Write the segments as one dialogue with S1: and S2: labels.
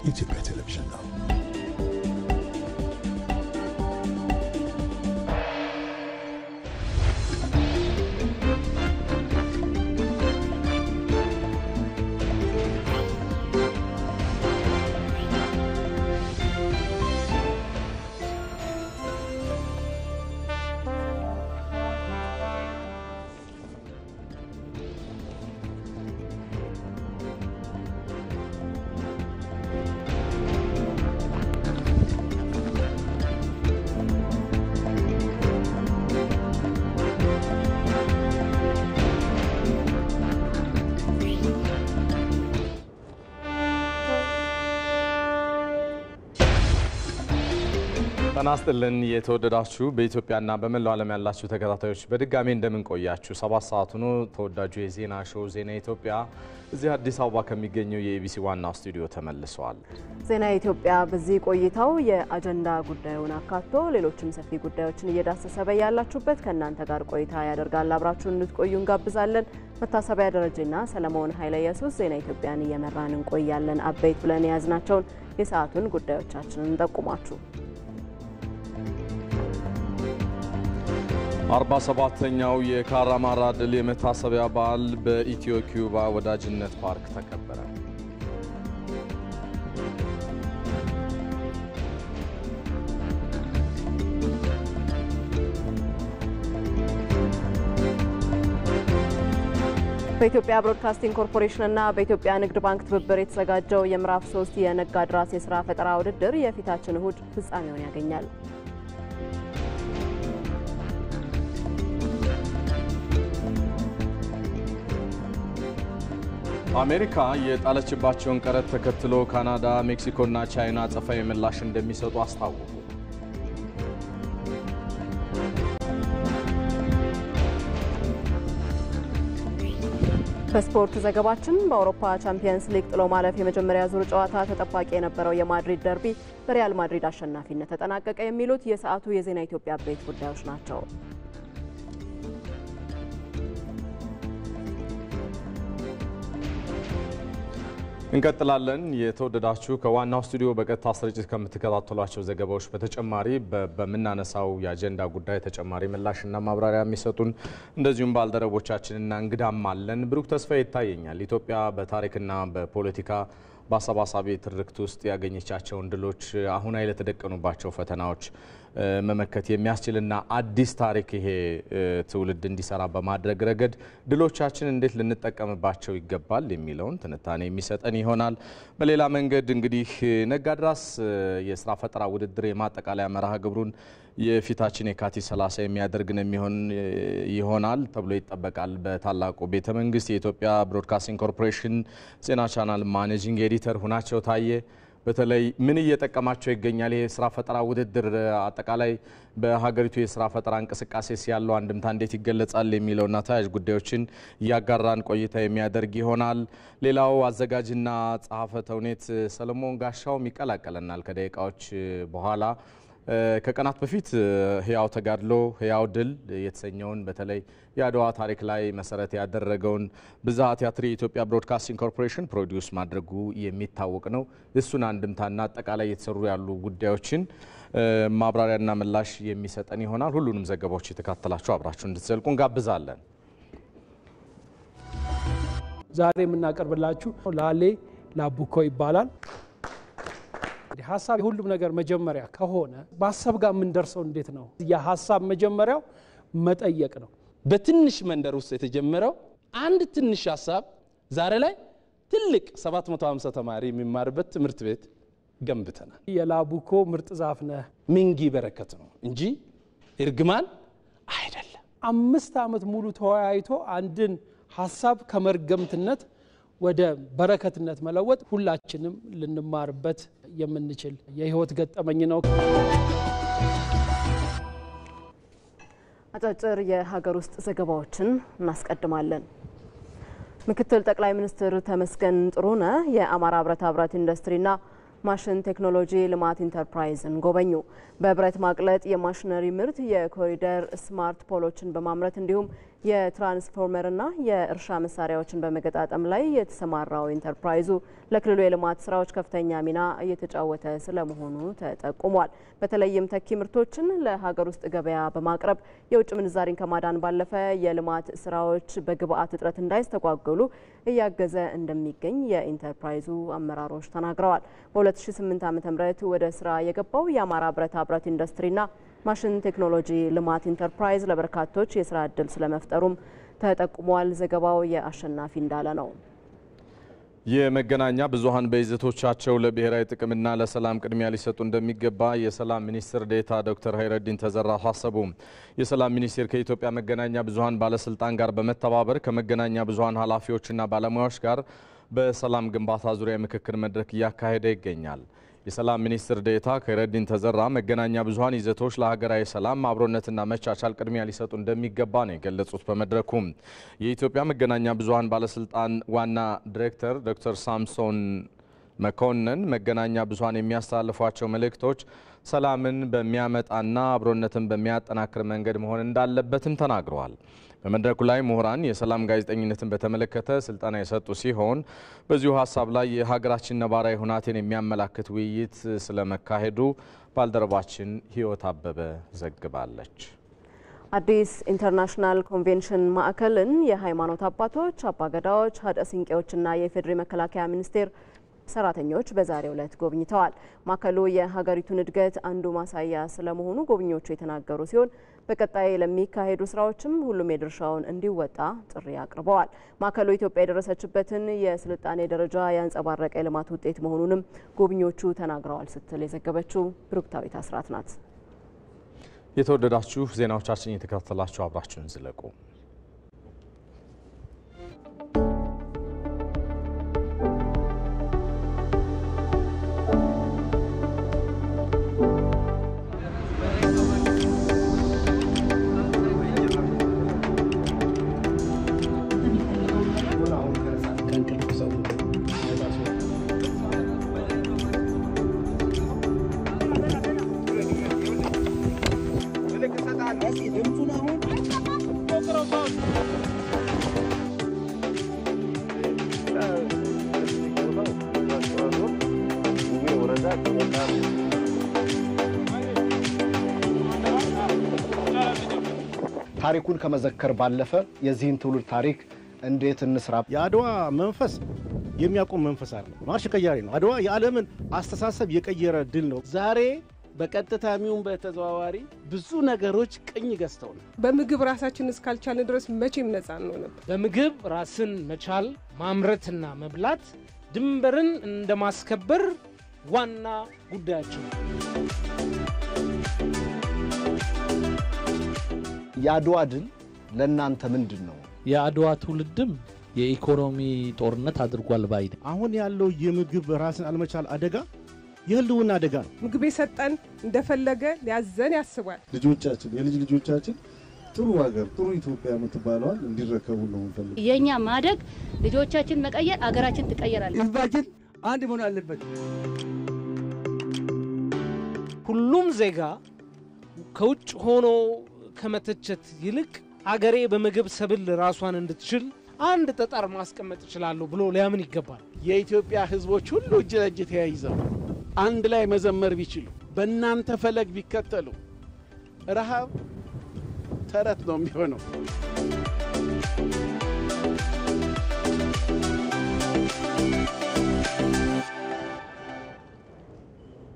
S1: ኢትዮጵያ ቴሌቪዥን ነው።
S2: ተናስተልን የተወደዳችሁ በኢትዮጵያና በመላው ዓለም ያላችሁ ተከታታዮች በድጋሚ እንደምን ቆያችሁ? 7 ሰዓት ሆኖ ተወዳጁ የዜና ሾው ዜና ኢትዮጵያ እዚህ አዲስ አበባ ከሚገኘው የኢቢሲ ዋናው ስቱዲዮ ተመልሷል።
S3: ዜና ኢትዮጵያ በዚህ ቆይታው የአጀንዳ ጉዳዩን አካቶ ሌሎችም ሰፊ ጉዳዮችን እየዳሰሰ በያላችሁበት ከእናንተ ጋር ቆይታ ያደርጋል። አብራችሁን እንድትቆዩ እንጋብዛለን። መታሰቢያ ደረጀና ሰለሞን ኃይለ ኢየሱስ ዜና ኢትዮጵያን እየመራን እንቆያለን። አበይት ብለን ያዝናቸውን የሰዓቱን ጉዳዮቻችንን እንጠቁማችሁ።
S2: 47ኛው የካራማራ ድል የመታሰቢያ በዓል በኢትዮ ኪዩባ ወዳጅነት ፓርክ ተከበረ።
S3: በኢትዮጵያ ብሮድካስቲንግ ኮርፖሬሽን እና በኢትዮጵያ ንግድ ባንክ ትብብር የተዘጋጀው የምዕራፍ 3 የነጋድራስ የሥራ ፈጠራ ውድድር የፊታችን እሁድ ፍጻሜውን ያገኛል።
S2: አሜሪካ የጣለችባቸውን ቀረጥ ተከትሎ ካናዳ፣ ሜክሲኮና ቻይና አጸፋዊ ምላሽ እንደሚሰጡ አስታወቁ።
S3: በስፖርት ዘገባችን በአውሮፓ ቻምፒየንስ ሊግ ጥሎ ማለፍ የመጀመሪያ ዙር ጨዋታ ተጠባቂ የነበረው የማድሪድ ደርቢ በሪያል ማድሪድ አሸናፊነት ተጠናቀቀ። የሚሉት የሰዓቱ የዜና ኢትዮጵያ አበይት ጉዳዮች ናቸው።
S2: እንቀጥላለን። የተወደዳችሁ ከዋናው ስቱዲዮ በቀጥታ ስርጭት ከምትከታተሏቸው ዘገባዎች በተጨማሪ በመናነሳው የአጀንዳ ጉዳይ ተጨማሪ ምላሽና ማብራሪያ የሚሰጡን እንደዚሁም ባልደረቦቻችንና እንግዳም አለን። ብሩክ ተስፋ ይታየኛል። ኢትዮጵያ በታሪክና በፖለቲካ በአሰባሳቢ ትርክት ውስጥ ያገኘቻቸውን ድሎች አሁን ላይ ለተደቀኑባቸው ፈተናዎች መመከት የሚያስችልና አዲስ ታሪክ ይሄ ትውልድ እንዲሰራ በማድረግ ረገድ ድሎቻችን እንዴት ልንጠቀምባቸው ይገባል የሚለውን ትንታኔ የሚሰጠን ይሆናል። በሌላ መንገድ እንግዲህ ነጋድራስ የሥራ ፈጠራ ውድድር የማጠቃለያ መርሃ ግብሩን የፊታችን የካቲት 30 የሚያደርግን ይሆናል ተብሎ ይጠበቃል። በታላቁ ቤተ መንግስት የኢትዮጵያ ብሮድካስቲንግ ኮርፖሬሽን ዜና ቻናል ማኔጂንግ ኤዲተር ሁናቸው ታየ በተለይ ምን እየተጠቀማቸው ይገኛል የሥራ ፈጠራ ውድድር አጠቃላይ በሀገሪቱ የሥራ ፈጠራ እንቅስቃሴ ያለው አንድምታ እንዴት ይገለጻል የሚለውና ተያያዥ ጉዳዮችን ያጋራን ቆይታ የሚያደርግ ይሆናል። ሌላው አዘጋጅና ጸሐፌ ተውኔት ሰለሞን ጋሻው ይቀላቀለናል ከደቂቃዎች በኋላ። ከቀናት በፊት ህያው ተጋድሎ ህያው ድል የተሰኘውን በተለይ የአድዋ ታሪክ ላይ መሰረት ያደረገውን ብዝሃ ቲያትር የኢትዮጵያ ብሮድካስቲንግ ኮርፖሬሽን ፕሮዲዩስ ማድረጉ የሚታወቅ ነው። እሱን አንድምታና አጠቃላይ የተሰሩ ያሉ ጉዳዮችን ማብራሪያና ምላሽ የሚሰጠን ይሆናል። ሁሉንም ዘገባዎች የተካተላችሁ አብራችሁ እንድትዘልቁ እንጋብዛለን።
S4: ዛሬ የምናቀርብላችሁ ላሌ ላቡኮ ይባላል። ሐሳብ የሁሉም ነገር መጀመሪያ ከሆነ በሐሳብ ጋር ምን ደርሰው እንዴት ነው? የሐሳብ መጀመሪያው መጠየቅ ነው።
S5: በትንሽ መንደር ውስጥ የተጀመረው አንድ ትንሽ ሐሳብ ዛሬ ላይ ትልቅ 750 ተማሪ የሚማርበት ትምህርት ቤት ገንብተናል።
S4: የላቡኮ ምርጥ ዛፍ ነህ
S5: ሚንጊ በረከት ነው እንጂ እርግማን አይደለም።
S4: 5 ዓመት ሙሉ ተወያይቶ አንድን ሐሳብ ከመርገምትነት ወደ በረከትነት መለወጥ ሁላችንም ልንማርበት የምንችል የህይወት ገጠመኝ ነው።
S3: አጫጭር የሀገር ውስጥ ዘገባዎችን እናስቀድማለን። ምክትል ጠቅላይ ሚኒስትር ተመስገን ጥሩነህ የአማራ ብረታ ብረት ኢንዱስትሪና ማሽን ቴክኖሎጂ ልማት ኢንተርፕራይዝን ጎበኙ። በብረት ማቅለጥ የማሽነሪ ምርት የኮሪደር ስማርት ፖሎችን በማምረት እንዲሁም የትራንስፎርመርና የእርሻ መሳሪያዎችን በመገጣጠም ላይ የተሰማራው ኢንተርፕራይዙ ለክልሉ የልማት ስራዎች ከፍተኛ ሚና እየተጫወተ ስለመሆኑ ተጠቁሟል። በተለይም ተኪ ምርቶችን ለሀገር ውስጥ ገበያ በማቅረብ የውጭ ምንዛሪን ከማዳን ባለፈ የልማት ስራዎች በግብአት እጥረት እንዳይስተጓጎሉ እያገዘ እንደሚገኝ የኢንተርፕራይዙ አመራሮች ተናግረዋል። በ2008 ዓ.ም ወደ ስራ የገባው የአማራ ብረታ ብረት ኢንዱስትሪና ማሽን ቴክኖሎጂ ልማት ኢንተርፕራይዝ ለበርካቶች የስራ ዕድል ስለመፍጠሩም ተጠቁሟል። ዘገባው የአሸናፊ እንዳለ ነው።
S2: የመገናኛ ብዙሃን በይዘቶቻቸው ለብሔራዊ ጥቅምና ለሰላም ቅድሚያ ሊሰጡ እንደሚገባ የሰላም ሚኒስትር ዴኤታ ዶክተር ሀይረዲን ተዘራ አሳሰቡ። የሰላም ሚኒስቴር ከኢትዮጵያ መገናኛ ብዙሃን ባለስልጣን ጋር በመተባበር ከመገናኛ ብዙሃን ኃላፊዎችና ባለሙያዎች ጋር በሰላም ግንባታ ዙሪያ ምክክር መድረክ እያካሄደ ይገኛል። የሰላም ሚኒስትር ዴኤታ ሀይረዲን ተዘራ መገናኛ ብዙሃን ይዘቶች ለሀገራዊ ሰላም አብሮነትና መቻቻል ቅድሚያ ሊሰጡ እንደሚገባ ነው የገለጹት። በመድረኩም የኢትዮጵያ መገናኛ ብዙሃን ባለስልጣን ዋና ዲሬክተር ዶክተር ሳምሶን መኮንን መገናኛ ብዙሃን የሚያስተላልፏቸው መልእክቶች ሰላምን በሚያመጣና አብሮነትን በሚያጠናክር መንገድ መሆን እንዳለበትም ተናግረዋል። በመድረኩ ላይ ምሁራን የሰላም ጋዜጠኝነትን በተመለከተ ስልጠና የሰጡ ሲሆን በዚሁ ሀሳብ ላይ የሀገራችን ነባራዊ ሁናቴን የሚያመላክት ውይይት ስለመካሄዱ ባልደረባችን ህይወት አበበ ዘግባለች።
S3: አዲስ ኢንተርናሽናል ኮንቬንሽን ማዕከልን የሃይማኖት አባቶች፣ አባገዳዎች፣ ሀደ ሲንቄዎችና የፌዴራል መከላከያ ሚኒስቴር ሰራተኞች በዛሬው ዕለት ጎብኝተዋል። ማዕከሉ የሀገሪቱን እድገት አንዱ ማሳያ ስለመሆኑ ጎብኚዎቹ የተናገሩ ሲሆን በቀጣይ ለሚካሄዱ ስራዎችም ሁሉም የድርሻውን እንዲወጣ ጥሪ አቅርበዋል። ማዕከሉ ኢትዮጵያ የደረሰችበትን የስልጣኔ ደረጃ ያንጸባረቀ የልማት ውጤት መሆኑንም ጎብኚዎቹ ተናግረዋል ስትል የዘገበችው ብሩክታዊት አስራት ናት።
S2: የተወደዳችሁ ዜናዎቻችን እየተከታተላችሁ አብራችሁን ዝለቁ።
S1: ታሪኩን ከመዘከር ባለፈ የዚህን ትውልድ ታሪክ እንዴት እንስራ?
S6: የአድዋ መንፈስ የሚያቆም መንፈስ አይደለም፣ ማርሽ ቀያሪ ነው። አድዋ የዓለምን አስተሳሰብ የቀየረ ድል ነው።
S7: ዛሬ በቀጥታ የሚሆን በተዘዋዋሪ ብዙ ነገሮች ቅኝ ገዝተው ነው።
S8: በምግብ ራሳችን እስካልቻልን ድረስ መቼም ነፃ አንሆንም።
S9: በምግብ ራስን መቻል ማምረትና መብላት ድንበርን እንደማስከበር ዋና ጉዳያችን ነው።
S1: የአድዋ ድል ለእናንተ ምንድን ነው?
S10: የአድዋ ትውልድም የኢኮኖሚ ጦርነት አድርጓል ባይ ነኝ።
S6: አሁን ያለው የምግብ ራስን አልመቻል አደጋ የህልውና አደጋ ነው።
S8: ምግብ የሰጠን እንደፈለገ ሊያዘን ያስባል።
S11: ልጆቻችን የልጅ ልጆቻችን ጥሩ ሀገር ጥሩ ኢትዮጵያ የምትባለዋል እንዲረከቡ ነው እንፈልግ።
S12: የኛ ማደግ ልጆቻችን መቀየር አገራችን ትቀየራለች።
S13: ህዝባችን አንድ መሆን አለበት።
S9: ሁሉም ዜጋ ከውጭ ሆኖ ከመተቸት ይልቅ አገሬ በምግብ ሰብል ራሷን እንድትችል አንድ ጠጠር ማስቀመጥ ይችላል ብሎ ሊያምን ይገባል።
S7: የኢትዮጵያ ህዝቦች ሁሉ እጅ ለእጅ ተያይዘው አንድ ላይ መዘመር ቢችሉ፣ በእናንተ ፈለግ ቢከተሉ ረሃብ ተረት ነው የሚሆነው።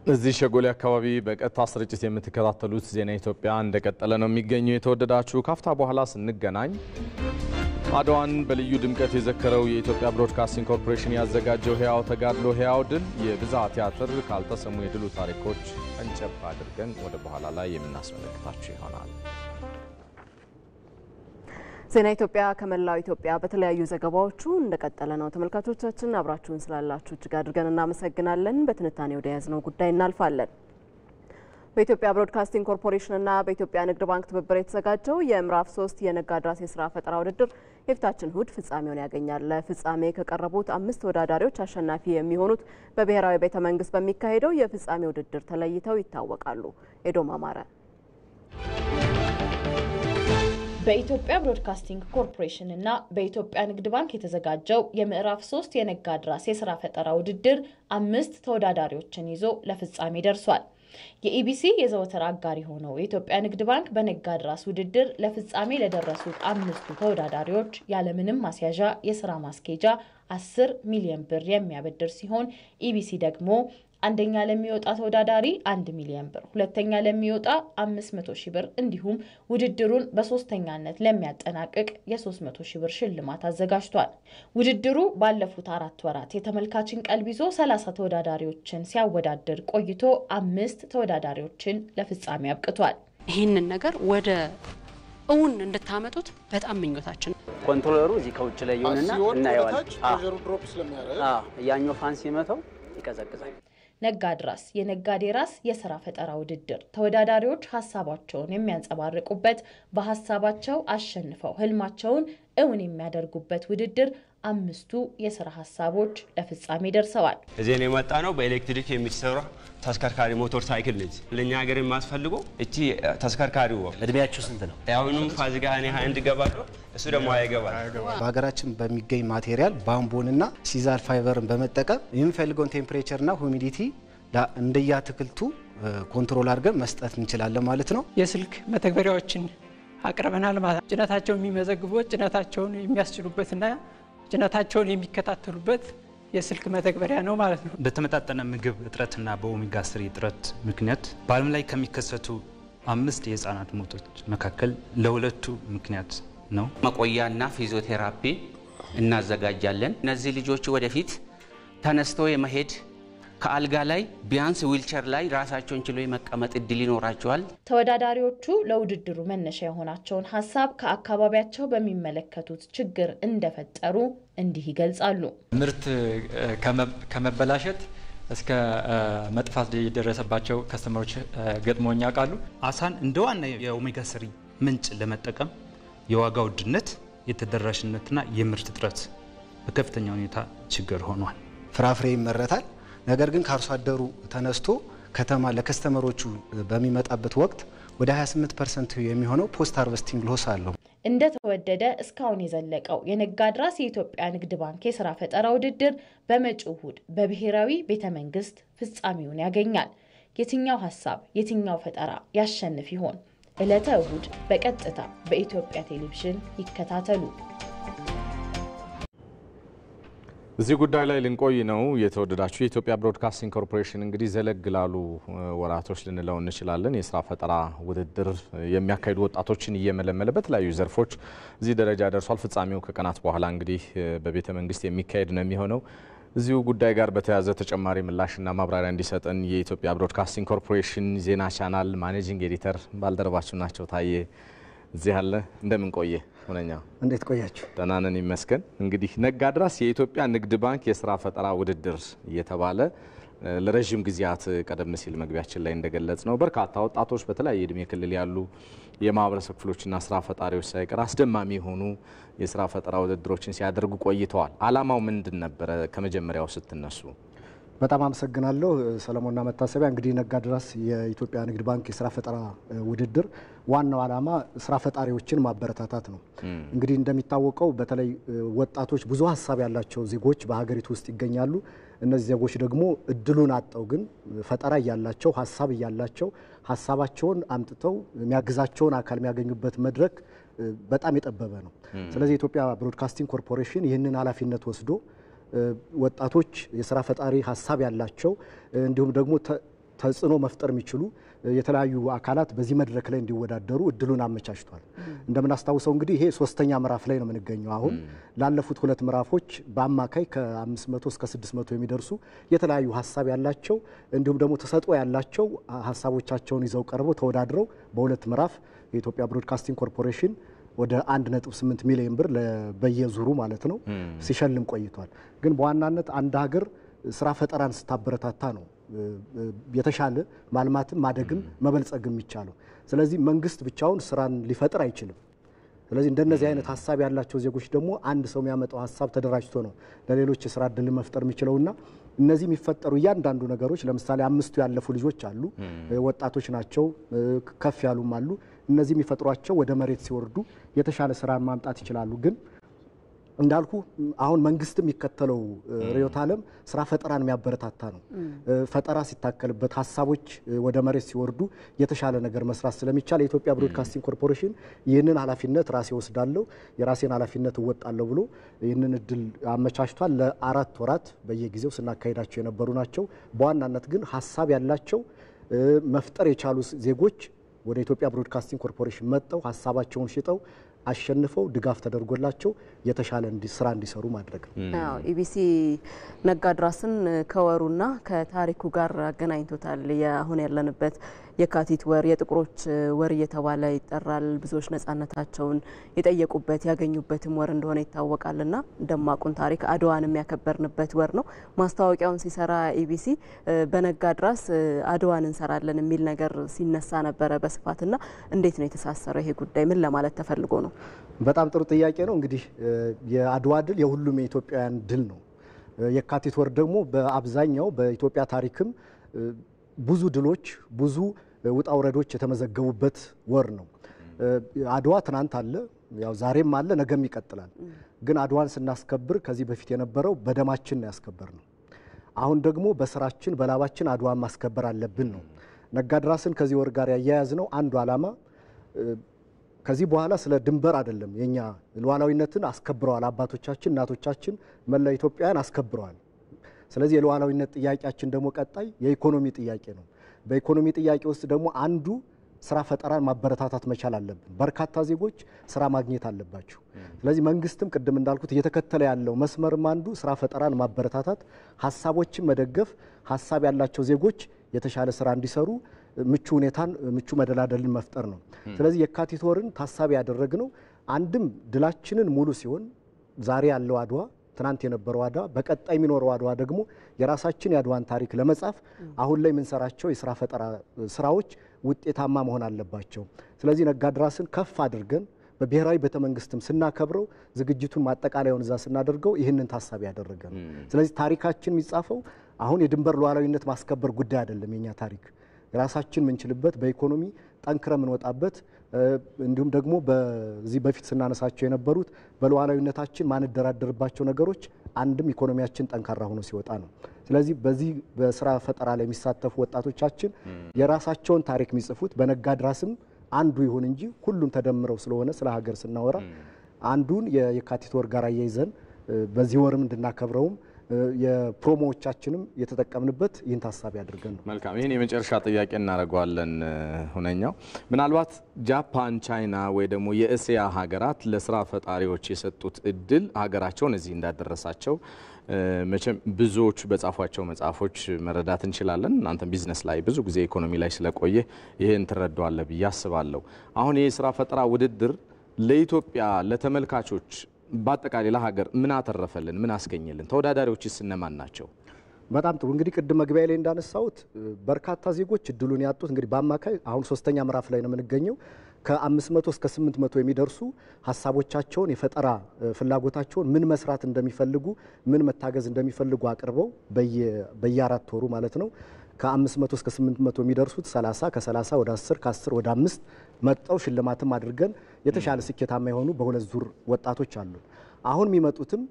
S2: እዚህ ሸጎሌ አካባቢ በቀጥታ ስርጭት የምትከታተሉት ዜና ኢትዮጵያ እንደቀጠለ ነው የሚገኘው። የተወደዳችሁ ካፍታ በኋላ ስንገናኝ አድዋን በልዩ ድምቀት የዘከረው የኢትዮጵያ ብሮድካስቲንግ ኮርፖሬሽን ያዘጋጀው ህያው ተጋድሎ ህያው ድል የብዝሃ ቲያትር ካልተሰሙ የድሉ ታሪኮች እንጨብ አድርገን ወደ በኋላ ላይ የምናስመለክታችሁ ይሆናል።
S3: ዜና ኢትዮጵያ ከመላው ኢትዮጵያ በተለያዩ ዘገባዎቹ እንደቀጠለ ነው። ተመልካቾቻችን አብራችሁን ስላላችሁ እጅግ አድርገን እናመሰግናለን። በትንታኔ ወደ ያዝነው ጉዳይ እናልፋለን። በኢትዮጵያ ብሮድካስቲንግ ኮርፖሬሽንና በኢትዮጵያ ንግድ ባንክ ትብብር የተዘጋጀው የምዕራፍ 3 የነጋድራስ የስራ ፈጠራ ውድድር የፊታችን እሁድ ፍጻሜውን ያገኛል። ለፍጻሜ ከቀረቡት 5 ተወዳዳሪዎች አሸናፊ የሚሆኑት በብሔራዊ ቤተ መንግስት በሚካሄደው የፍጻሜ ውድድር ተለይተው ይታወቃሉ። ኤዶም አማረ
S14: በኢትዮጵያ ብሮድካስቲንግ ኮርፖሬሽን እና በኢትዮጵያ ንግድ ባንክ የተዘጋጀው የምዕራፍ 3 የነጋድራስ የሥራ ፈጠራ ውድድር 5 ተወዳዳሪዎችን ይዞ ለፍጻሜ ደርሷል። የኢቢሲ የዘወትር አጋር ሆነው የኢትዮጵያ ንግድ ባንክ በነጋድራስ ውድድር ለፍጻሜ ለደረሱት 5ቱ ተወዳዳሪዎች ያለምንም ማስያዣ የሥራ ማስኬጃ 10 ሚሊዮን ብር የሚያበድር ሲሆን ኢቢሲ ደግሞ አንደኛ ለሚወጣ ተወዳዳሪ 1 ሚሊዮን ብር፣ ሁለተኛ ለሚወጣ 500,000 ብር እንዲሁም ውድድሩን በሶስተኛነት ለሚያጠናቅቅ የ300,000 ብር ሽልማት አዘጋጅቷል። ውድድሩ ባለፉት 4 ወራት የተመልካችን ቀልብ ይዞ 30 ተወዳዳሪዎችን ሲያወዳድር ቆይቶ 5 ተወዳዳሪዎችን ለፍጻሜ አብቅቷል።
S15: ይህንን ነገር ወደ እውን እንድታመጡት በጣም ምኞታችን።
S16: ኮንትሮለሩ እዚህ ከውጭ ላይ ይሆንና እናየዋለን። ያኛው ፋን ሲመታው ይቀዘቅዛል።
S14: ነጋድራስ የነጋዴ ራስ የሥራ ፈጠራ ውድድር ተወዳዳሪዎች ሐሳባቸውን የሚያንጸባርቁበት በሐሳባቸው አሸንፈው ህልማቸውን እውን የሚያደርጉበት ውድድር 5ቱ የሥራ ሐሳቦች ለፍጻሜ ደርሰዋል።
S17: እዚህ ነው የመጣ ነው በኤሌክትሪክ የሚሰራ ተሽከርካሪ ሞተር ሳይክል ነች። ለኛ ሀገር የማስፈልገው እቺ ተሽከርካሪው
S16: እድሜያችሁ ስንት ነው?
S17: አሁንም ፋዚጋ እኔ 21 ገባለሁ እሱ ደግሞ አይገባል።
S18: በሀገራችን በሚገኝ ማቴሪያል ባምቦንና ሲዛር ፋይበርን በመጠቀም የሚፈልገውን ቴምፕሬቸርና ሁሚዲቲ እንደየአትክልቱ ኮንትሮል አድርገን መስጠት እንችላለን ማለት ነው።
S19: የስልክ መተግበሪያዎችን አቅርበናል ማለት ጭነታቸውን የሚመዘግቡት ጭነታቸውን የሚያስችሉበትና ጭነታቸውን የሚከታተሉበት የስልክ መተግበሪያ ነው ማለት ነው።
S20: በተመጣጠነ ምግብ እጥረትና በኦሜጋ 3 እጥረት ምክንያት በዓለም ላይ ከሚከሰቱ 5 የህፃናት ሞቶች መካከል ለሁለቱ ምክንያት ነው።
S21: መቆያና ፊዚዮቴራፒ እናዘጋጃለን። እነዚህ ልጆች ወደፊት ተነስተው የመሄድ ከአልጋ ላይ ቢያንስ ዊልቸር ላይ ራሳቸውን ችሎ የመቀመጥ እድል ይኖራቸዋል።
S14: ተወዳዳሪዎቹ ለውድድሩ መነሻ የሆናቸውን ሐሳብ ከአካባቢያቸው በሚመለከቱት ችግር እንደፈጠሩ እንዲህ ይገልጻሉ።
S22: ምርት ከመበላሸት እስከ መጥፋት የደረሰባቸው ከስተመሮች ገጥሞኛ ቃሉ
S20: አሳን እንደ ዋና የኦሜጋ 3 ምንጭ ለመጠቀም የዋጋ ውድነት፣ የተደራሽነትና የምርት እጥረት በከፍተኛ ሁኔታ ችግር ሆኗል።
S18: ፍራፍሬ ይመረታል። ነገር ግን ከአርሶ አደሩ ተነስቶ ከተማ ለከስተመሮቹ በሚመጣበት ወቅት ወደ 28% የሚሆነው ፖስት ሃርቨስቲንግ ሎስ አለው።
S14: እንደተወደደ እስካሁን የዘለቀው የነጋድራስ የኢትዮጵያ ንግድ ባንክ የሥራ ፈጠራ ውድድር በመጪው እሁድ በብሔራዊ ቤተመንግስት ፍጻሜውን ያገኛል። የትኛው ሐሳብ የትኛው ፈጠራ ያሸንፍ ይሆን? ዕለተ እሁድ በቀጥታ በኢትዮጵያ ቴሌቪዥን ይከታተሉ።
S2: እዚህ ጉዳይ ላይ ልንቆይ ነው። የተወደዳችሁ የኢትዮጵያ ብሮድካስቲንግ ኮርፖሬሽን እንግዲህ ዘለግ ላሉ ወራቶች ልንለው እንችላለን የሥራ ፈጠራ ውድድር የሚያካሂዱ ወጣቶችን እየመለመለ በተለያዩ ዘርፎች እዚህ ደረጃ ደርሷል። ፍጻሜው ከቀናት በኋላ እንግዲህ በቤተ መንግስት የሚካሄድ ነው የሚሆነው። እዚሁ ጉዳይ ጋር በተያያዘ ተጨማሪ ምላሽና ማብራሪያ እንዲሰጠን የኢትዮጵያ ብሮድካስቲንግ ኮርፖሬሽን ዜና ቻናል ማኔጂንግ ኤዲተር ባልደረባችን ናቸው ታዬ እዚህ አለ። እንደምን ቆየ? ሆነኛ
S1: እንዴት ቆያችሁ?
S2: ደህና ነን ይመስገን። እንግዲህ ነጋድራስ የኢትዮጵያ ንግድ ባንክ የሥራ ፈጠራ ውድድር እየተባለ ለረጅም ጊዜያት ቀደም ሲል መግቢያችን ላይ እንደገለጽ ነው በርካታ ወጣቶች በተለያየ እድሜ ክልል ያሉ የማህበረሰብ ክፍሎችና ስራ ፈጣሪዎች ሳይቀር አስደማሚ የሆኑ የሥራ ፈጠራ ውድድሮችን ሲያደርጉ ቆይተዋል። ዓላማው ምንድን ነበረ ከመጀመሪያው ስትነሱ?
S1: በጣም አመሰግናለሁ ሰለሞንና መታሰቢያ። እንግዲህ ነጋድራስ የኢትዮጵያ ንግድ ባንክ የሥራ ፈጠራ ውድድር ዋናው ዓላማ ስራ ፈጣሪዎችን ማበረታታት ነው። እንግዲህ እንደሚታወቀው በተለይ ወጣቶች ብዙ ሀሳብ ያላቸው ዜጎች በሀገሪቱ ውስጥ ይገኛሉ። እነዚህ ዜጎች ደግሞ እድሉን አጣው ግን ፈጠራ ያላቸው ሀሳብ ያላቸው ሀሳባቸውን አምጥተው የሚያግዛቸውን አካል የሚያገኙበት መድረክ በጣም የጠበበ ነው። ስለዚህ የኢትዮጵያ ብሮድካስቲንግ ኮርፖሬሽን ይህንን ኃላፊነት ወስዶ ወጣቶች የሥራ ፈጣሪ ሀሳብ ያላቸው እንዲሁም ደግሞ ተጽዕኖ መፍጠር የሚችሉ የተለያዩ አካላት በዚህ መድረክ ላይ እንዲወዳደሩ እድሉን አመቻችቷል። እንደምናስታውሰው እንግዲህ ይሄ ሶስተኛ ምዕራፍ ላይ ነው የምንገኘው። አሁን ላለፉት 2 ምዕራፎች በአማካይ ከ500 እስከ 600 የሚደርሱ የተለያዩ ሀሳብ ያላቸው እንዲሁም ደግሞ ተሰጥኦ ያላቸው ሀሳቦቻቸውን ይዘው ቀርበው ተወዳድረው በ2 ምዕራፍ የኢትዮጵያ ብሮድካስቲንግ ኮርፖሬሽን ወደ 1.8 ሚሊዮን ብር በየዙሩ ማለት ነው ሲሸልም ቆይቷል። ግን በዋናነት አንድ ሀገር ስራ ፈጠራን ስታበረታታ ነው የተሻለ ማልማትም ማደግም መበልጸግም ይቻላል። ስለዚህ መንግስት ብቻውን ስራን ሊፈጥር አይችልም። ስለዚህ እንደነዚህ አይነት ሀሳብ ያላቸው ዜጎች ደግሞ አንድ ሰው የሚያመጣው ሀሳብ ተደራጅቶ ነው ለሌሎች የስራ እድል መፍጠር የሚችለውና እነዚህ የሚፈጠሩ እያንዳንዱ ነገሮች ለምሳሌ 5ቱ ያለፉ ልጆች አሉ፣ ወጣቶች ናቸው፣ ከፍ ያሉም አሉ። እነዚህ የሚፈጥሯቸው ወደ መሬት ሲወርዱ የተሻለ ስራን ማምጣት ይችላሉ። ግን እንዳልኩ አሁን መንግስት የሚከተለው ርዕዮተ ዓለም ስራ ፈጠራን የሚያበረታታ ነው። ፈጠራ ሲታከልበት ሀሳቦች ወደ መሬት ሲወርዱ የተሻለ ነገር መስራት ስለሚቻል የኢትዮጵያ ብሮድካስቲንግ ኮርፖሬሽን ይህንን ኃላፊነት ራሴ ወስዳለሁ፣ የራሴን ኃላፊነት እወጣለሁ ብሎ ይህንን እድል አመቻችቷል። ለ4 ወራት በየጊዜው ስናካሄዳቸው የነበሩ ናቸው። በዋናነት ግን ሀሳብ ያላቸው መፍጠር የቻሉ ዜጎች ወደ ኢትዮጵያ ብሮድካስቲንግ ኮርፖሬሽን መጥተው ሀሳባቸውን ሽጠው አሸንፈው ድጋፍ ተደርጎላቸው የተሻለ ስራ እንዲሰሩ ማድረግ ነው።
S3: ኢቢሲ ነጋድራስን ከወሩና ከታሪኩ ጋር አገናኝቶታል። አሁን ያለንበት የካቲት ወር የጥቁሮች ወር እየተባለ ይጠራል። ብዙዎች ነጻነታቸውን የጠየቁበት ያገኙበትም ወር እንደሆነ ይታወቃልና ደማቁን ታሪክ አድዋን የሚያከበርንበት ወር ነው። ማስታወቂያውን ሲሰራ ኢቢሲ በነጋድራስ አድዋን እንሰራለን የሚል ነገር ሲነሳ ነበረ በስፋትና እንዴት ነው የተሳሰረው ይሄ ጉዳይ? ምን ለማለት ተፈልጎ ነው?
S1: በጣም ጥሩ ጥያቄ ነው። እንግዲህ የአድዋ ድል የሁሉም የኢትዮጵያውያን ድል ነው። የካቲት ወር ደግሞ በአብዛኛው በኢትዮጵያ ታሪክም ብዙ ድሎች ብዙ ውጣ ውረዶች የተመዘገቡበት ወር ነው። አድዋ ትናንት አለ፣ ያው ዛሬም አለ፣ ነገም ይቀጥላል። ግን አድዋን ስናስከብር ከዚህ በፊት የነበረው በደማችን ነው ያስከበር ነው። አሁን ደግሞ በስራችን በላባችን አድዋን ማስከበር አለብን ነው። ነጋድራስን ከዚህ ወር ጋር ያያያዝ ነው አንዱ ዓላማ ከዚህ በኋላ ስለ ድንበር አይደለም። የኛ ሉዓላዊነትን አስከብረዋል አባቶቻችን፣ እናቶቻችን፣ መላ ኢትዮጵያውያን አስከብረዋል። ስለዚህ የሉዓላዊነት ጥያቄያችን ደግሞ ቀጣይ የኢኮኖሚ ጥያቄ ነው። በኢኮኖሚ ጥያቄ ውስጥ ደግሞ አንዱ ስራ ፈጠራን ማበረታታት መቻል አለብን። በርካታ ዜጎች ስራ ማግኘት አለባቸው። ስለዚህ መንግስትም ቅድም እንዳልኩት እየተከተለ ያለው መስመርም አንዱ ስራ ፈጠራን ማበረታታት፣ ሀሳቦችን መደገፍ፣ ሀሳብ ያላቸው ዜጎች የተሻለ ስራ እንዲሰሩ ምቹ ሁኔታን ምቹ መደላደልን መፍጠር ነው። ስለዚህ የካቲት ወርን ታሳቢ ያደረግነው አንድም ድላችንን ሙሉ ሲሆን ዛሬ ያለው አድዋ ትናንት የነበረው አድዋ በቀጣይ የሚኖረው አድዋ ደግሞ የራሳችን የአድዋን ታሪክ ለመጻፍ አሁን ላይ የምንሰራቸው የስራ ፈጠራ ስራዎች ውጤታማ መሆን አለባቸው። ስለዚህ ነጋድራስን ከፍ አድርገን በብሔራዊ ቤተ መንግስትም ስናከብረው ዝግጅቱን ማጠቃለያውን እዛ ስናደርገው ይህንን ታሳቢ ያደረገ ነው። ስለዚህ ታሪካችን የሚጻፈው አሁን የድንበር ሉዓላዊነት ማስከበር ጉዳይ አይደለም። የኛ ታሪክ ራሳችን ምንችልበት በኢኮኖሚ ጠንክረ ምንወጣበት እንዲሁም ደግሞ በዚህ በፊት ስናነሳቸው የነበሩት በሉዓላዊነታችን ማንደራደርባቸው ነገሮች አንድም ኢኮኖሚያችን ጠንካራ ሆኖ ሲወጣ ነው። ስለዚህ በዚህ በስራ ፈጠራ ላይ የሚሳተፉ ወጣቶቻችን የራሳቸውን ታሪክ የሚጽፉት በነጋድራስም አንዱ ይሁን እንጂ ሁሉም ተደምረው ስለሆነ ስለ ሀገር ስናወራ አንዱን የካቲት ወር ጋር አያይዘን በዚህ ወርም እንድናከብረውም የፕሮሞዎቻችንም የተጠቀምንበት ይህን ታሳቢ አድርገን ነው።
S2: መልካም። ይህን የመጨረሻ ጥያቄ እናደርገዋለን። ሁነኛው ምናልባት ጃፓን፣ ቻይና ወይ ደግሞ የእስያ ሀገራት ለስራ ፈጣሪዎች የሰጡት እድል ሀገራቸውን እዚህ እንዳደረሳቸው መቼም ብዙዎቹ በጻፏቸው መጽሐፎች መረዳት እንችላለን። እናንተ ቢዝነስ ላይ ብዙ ጊዜ ኢኮኖሚ ላይ ስለቆየ ይህን ትረዳዋለህ ብዬ አስባለሁ። አሁን የስራ ፈጠራ ውድድር ለኢትዮጵያ ለተመልካቾች በአጠቃላይ ለሀገር ምን አተረፈልን? ምን አስገኘልን? ተወዳዳሪዎችስ እነማን ናቸው?
S1: በጣም ጥሩ። እንግዲህ ቅድም መግቢያ ላይ እንዳነሳሁት በርካታ ዜጎች እድሉን ያጡት እንግዲህ በአማካይ አሁን 3ኛ ምዕራፍ ላይ ነው የምንገኘው። ከ500 እስከ 800 የሚደርሱ ሀሳቦቻቸውን የፈጠራ ፍላጎታቸውን ምን መስራት እንደሚፈልጉ ምን መታገዝ እንደሚፈልጉ አቅርበው በየ4 ወሩ ማለት ነው ከ500 እስከ 800 የሚደርሱት 30 ከ30 ወደ 10 ከ10 ወደ 5 መጣው ሽልማትም አድርገን የተሻለ ስኬታማ የሆኑ በሁለት ዙር ወጣቶች አሉ። አሁን የሚመጡትም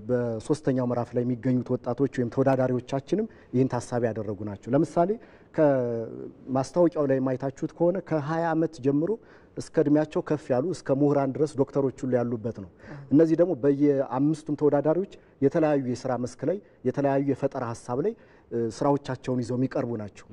S1: በ3ኛው ምዕራፍ ላይ የሚገኙት ወጣቶች ወይም ተወዳዳሪዎቻችንም ይህን ታሳቢ ያደረጉ ናቸው። ለምሳሌ ከማስታወቂያው ላይ ማይታችሁት ከሆነ ከ20 ዓመት ጀምሮ እስከ እድሜያቸው ከፍ ያሉ እስከ ምሁራን ድረስ ዶክተሮች ሁሉ ያሉበት ነው። እነዚህ ደግሞ በየ5ቱም ተወዳዳሪዎች የተለያዩ የስራ መስክ ላይ የተለያዩ የፈጠራ ሀሳብ ላይ ስራዎቻቸውን ይዘው የሚቀርቡ ናቸው።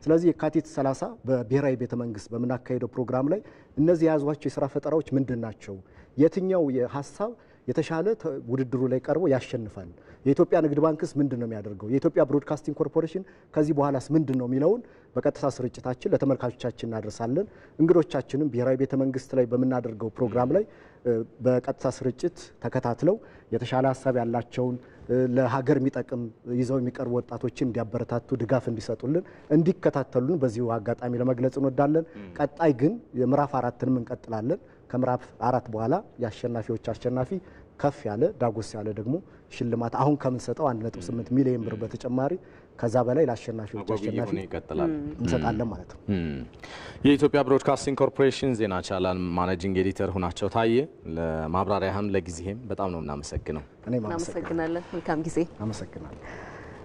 S1: ስለዚህ የካቲት 30 በብሔራዊ ቤተ መንግስት በምናካሄደው ፕሮግራም ላይ እነዚህ የያዟቸው የስራ ፈጠራዎች ምንድን ናቸው? የትኛው የሀሳብ የተሻለ ውድድሩ ላይ ቀርቦ ያሸንፋል? የኢትዮጵያ ንግድ ባንክስ ምንድን ነው የሚያደርገው? የኢትዮጵያ ብሮድካስቲንግ ኮርፖሬሽን ከዚህ በኋላስ ምንድን ነው የሚለውን በቀጥታ ስርጭታችን ለተመልካቾቻችን እናደርሳለን። እንግዶቻችንም ብሔራዊ ቤተ መንግስት ላይ በምናደርገው ፕሮግራም ላይ በቀጥታ ስርጭት ተከታትለው የተሻለ ሀሳብ ያላቸውን ለሀገር የሚጠቅም ይዘው የሚቀርቡ ወጣቶችን እንዲያበረታቱ ድጋፍ እንዲሰጡልን እንዲከታተሉን በዚሁ አጋጣሚ ለመግለጽ እንወዳለን። ቀጣይ ግን የምዕራፍ 4ንም እንቀጥላለን። ከምዕራፍ 4 በኋላ የአሸናፊዎች አሸናፊ ከፍ ያለ ዳጎስ ያለ ደግሞ ሽልማት አሁን ከምንሰጠው 1.8 ሚሊዮን ብር በተጨማሪ ከዛ በላይ ለአሸናፊዎች አሸናፊ
S2: ይቀጥላል
S1: እንሰጣለን ማለት ነው።
S2: የኢትዮጵያ ብሮድካስቲንግ ኮርፖሬሽን ዜና ቻናል ማኔጂንግ ኤዲተር ሆናቸው ታየ ለማብራሪያህም ለጊዜህም በጣም ነው እናመሰግነው።
S1: እኔም
S3: እናመሰግናለን። መልካም ጊዜ።
S1: አመሰግናለሁ።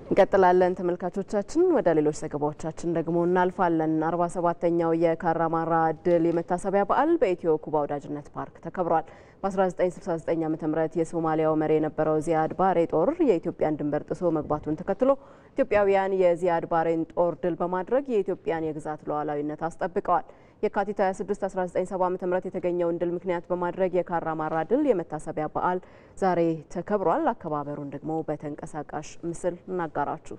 S3: እንቀጥላለን ተመልካቾቻችን። ወደ ሌሎች ዘገባዎቻችን ደግሞ እናልፋለን። 47ኛው የካራማራ ድል የመታሰቢያ በዓል በኢትዮ ኩባ ወዳጅነት ፓርክ ተከብሯል። በ1969 ዓ.ም የሶማሊያው መሪ የነበረው ዚያድ ባሬ ጦር የኢትዮጵያን ድንበር ጥሶ መግባቱን ተከትሎ ኢትዮጵያውያን የዚያድ ባሬን ጦር ድል በማድረግ የኢትዮጵያን የግዛት ሉዓላዊነት አስጠብቀዋል። የካቲት 26 1970 ዓ.ም የተገኘውን ድል ምክንያት በማድረግ የካራማራ ድል የመታሰቢያ በዓል ዛሬ ተከብሯል። አከባበሩን ደግሞ በተንቀሳቃሽ ምስል እናጋራችሁ።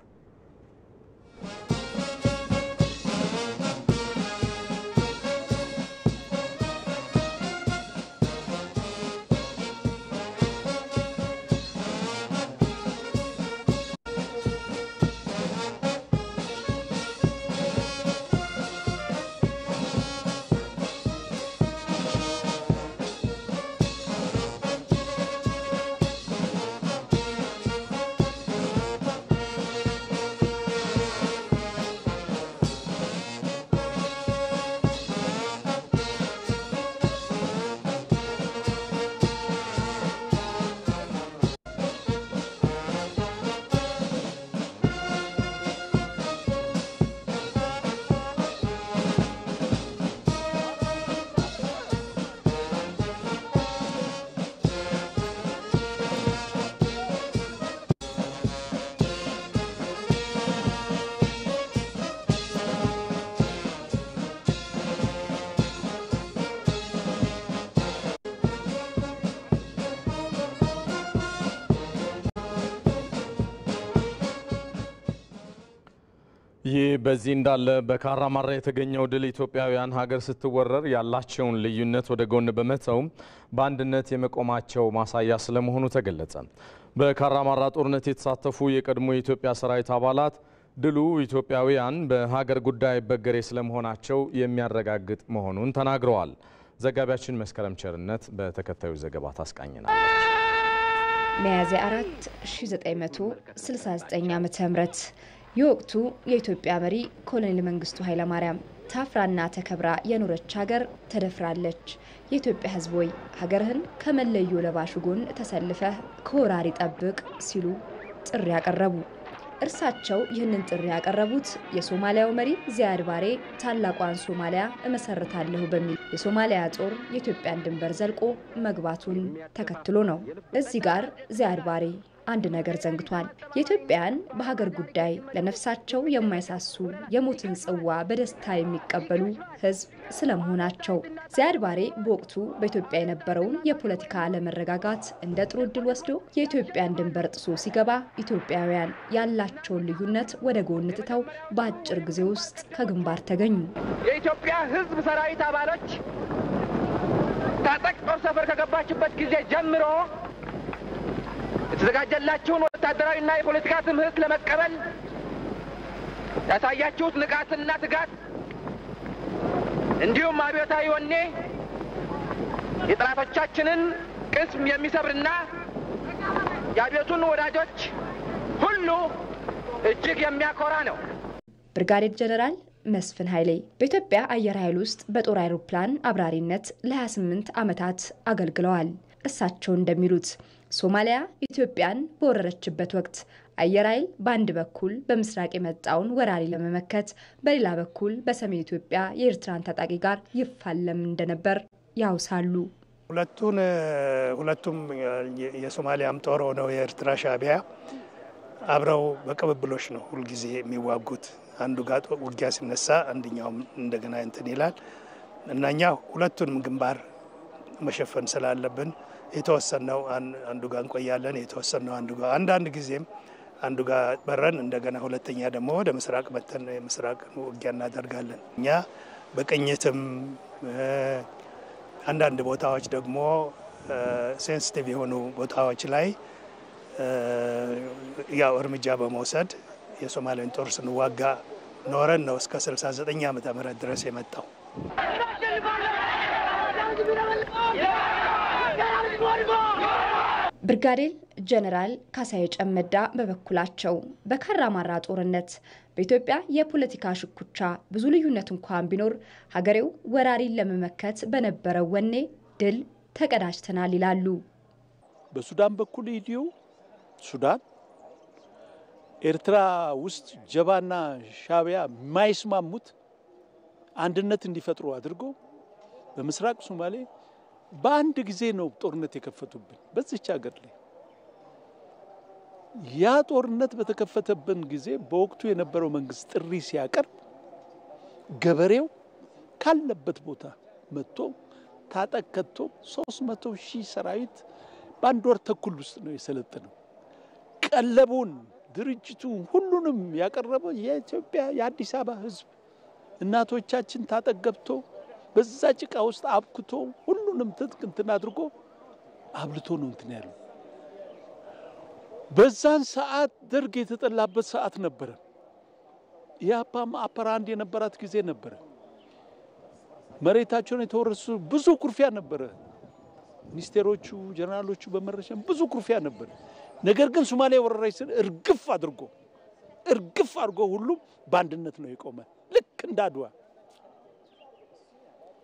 S2: ይህ በዚህ እንዳለ በካራማራ የተገኘው ድል ኢትዮጵያውያን ሀገር ስትወረር ያላቸውን ልዩነት ወደ ጎን በመተው በአንድነት የመቆማቸው ማሳያ ስለመሆኑ ተገለጸ። በካራማራ ጦርነት የተሳተፉ የቀድሞ የኢትዮጵያ ሰራዊት አባላት ድሉ ኢትዮጵያውያን በሀገር ጉዳይ በገሬ ስለመሆናቸው የሚያረጋግጥ መሆኑን ተናግረዋል። ዘጋቢያችን መስከረም ቸርነት በተከታዩ ዘገባ ታስቃኘናለች።
S4: ሚያዝያ 4 1969 ዓ.ም የወቅቱ የኢትዮጵያ መሪ ኮሎኔል መንግስቱ ኃይለማርያም ታፍራና ተከብራ የኖረች ሀገር ተደፍራለች። የኢትዮጵያ ሕዝብ ሆይ ሀገርህን ከመለዮ ለባሹ ጎን ተሰልፈህ ከወራሪ ጠብቅ ሲሉ ጥሪ ያቀረቡ። እርሳቸው ይህንን ጥሪ ያቀረቡት የሶማሊያው መሪ ዚያድ ባሬ ታላቋን ሶማሊያ እመሰርታለሁ በሚል የሶማሊያ ጦር የኢትዮጵያን ድንበር ዘልቆ መግባቱን ተከትሎ ነው። እዚህ ጋር ዚያድ ባሬ አንድ ነገር ዘንግቷል። የኢትዮጵያን በሀገር ጉዳይ ለነፍሳቸው የማይሳሱ የሞትን ጽዋ በደስታ የሚቀበሉ ህዝብ ስለመሆናቸው ዚያድ ባሬ በወቅቱ በኢትዮጵያ የነበረውን የፖለቲካ አለመረጋጋት እንደ ጥሩ ዕድል ወስዶ የኢትዮጵያን ድንበር ጥሶ ሲገባ ኢትዮጵያውያን ያላቸውን ልዩነት ወደ ጎን ትተው በአጭር ጊዜ ውስጥ ከግንባር ተገኙ።
S5: የኢትዮጵያ ህዝብ ሰራዊት አባሎች ታጠቅ ጦር ሰፈር ከገባችበት ጊዜ ጀምሮ የተዘጋጀላችሁን ወታደራዊና የፖለቲካ ትምህርት ለመቀበል ያሳያችሁት ንቃትና ትጋት እንዲሁም አብዮታዊ ወኔ የጠላቶቻችንን ቅስም የሚሰብርና የአብዮቱን ወዳጆች ሁሉ እጅግ የሚያኮራ ነው።
S4: ብርጋዴር ጀነራል መስፍን ኃይሌ በኢትዮጵያ አየር ኃይል ውስጥ በጦር አውሮፕላን አብራሪነት ለ28 ዓመታት አገልግለዋል። እሳቸው እንደሚሉት ሶማሊያ ኢትዮጵያን በወረረችበት ወቅት አየር ኃይል በአንድ በኩል በምስራቅ የመጣውን ወራሪ ለመመከት በሌላ በኩል በሰሜን ኢትዮጵያ የኤርትራን ታጣቂ ጋር ይፋለም እንደነበር ያውሳሉ።
S23: ሁለቱም የሶማሊያም ጦር ሆነው የኤርትራ ሻዕቢያ አብረው በቅብብሎች ነው ሁልጊዜ የሚዋጉት። አንዱ ጋር ውጊያ ሲነሳ አንደኛውም እንደገና እንትን ይላል እና እኛ ሁለቱንም ግንባር መሸፈን ስላለብን የተወሰነው አንዱ ጋር እንቆያለን፣ የተወሰነው አንዱ ጋር አንዳንድ ጊዜም አንዱ ጋር በረን እንደገና ሁለተኛ ደግሞ ወደ ምስራቅ መተን ምስራቅ ውጊያ እናደርጋለን። እኛ በቅኝትም አንዳንድ ቦታዎች ደግሞ ሴንሲቲቭ የሆኑ ቦታዎች ላይ ያው እርምጃ በመውሰድ የሶማሌን ጦር ስንዋጋ ኖረን ነው እስከ 69 ዓመተ ምህረት ድረስ የመጣው።
S4: ብርጋዴር ጀነራል ካሳዬ ጨመዳ በበኩላቸው በካራማራ ጦርነት በኢትዮጵያ የፖለቲካ ሽኩቻ ብዙ ልዩነት እንኳን ቢኖር ሀገሬው ወራሪን ለመመከት በነበረው ወኔ ድል ተቀዳጅተናል ይላሉ።
S7: በሱዳን በኩል ሂዲዮ ሱዳን ኤርትራ ውስጥ ጀባና ሻቢያ ማይስማሙት አንድነት እንዲፈጥሩ አድርጎ በምስራቅ ሶማሌ በአንድ ጊዜ ነው ጦርነት የከፈቱብን በዚች ሀገር ላይ። ያ ጦርነት በተከፈተብን ጊዜ በወቅቱ የነበረው መንግስት ጥሪ ሲያቀርብ ገበሬው ካለበት ቦታ መጥቶ ታጠቅቶ 300,000 ሰራዊት በአንድ ወር ተኩል ውስጥ ነው የሰለጠነው። ቀለቡን ድርጅቱ ሁሉንም ያቀረበው የኢትዮጵያ የአዲስ አበባ ህዝብ እናቶቻችን ታጠገብቶ በዛ ጭቃ ውስጥ አብክቶ ሁሉንም ትጥቅ እንትን አድርጎ አብልቶ ነው እንትን ያለው። በዛን ሰዓት ደርግ የተጠላበት ሰዓት ነበረ። ያፓም አፐራንድ የነበራት ጊዜ ነበረ። መሬታቸውን የተወረሱ ብዙ ኩርፊያ ነበረ። ሚኒስቴሮቹ ጀነራሎቹ በመረሸም ብዙ ኩርፊያ ነበር። ነገር ግን ሶማሌ ወረራይ እርግፍ አድርጎ ሁሉም በአንድነት ነው የቆመ ልክ እንዳድዋ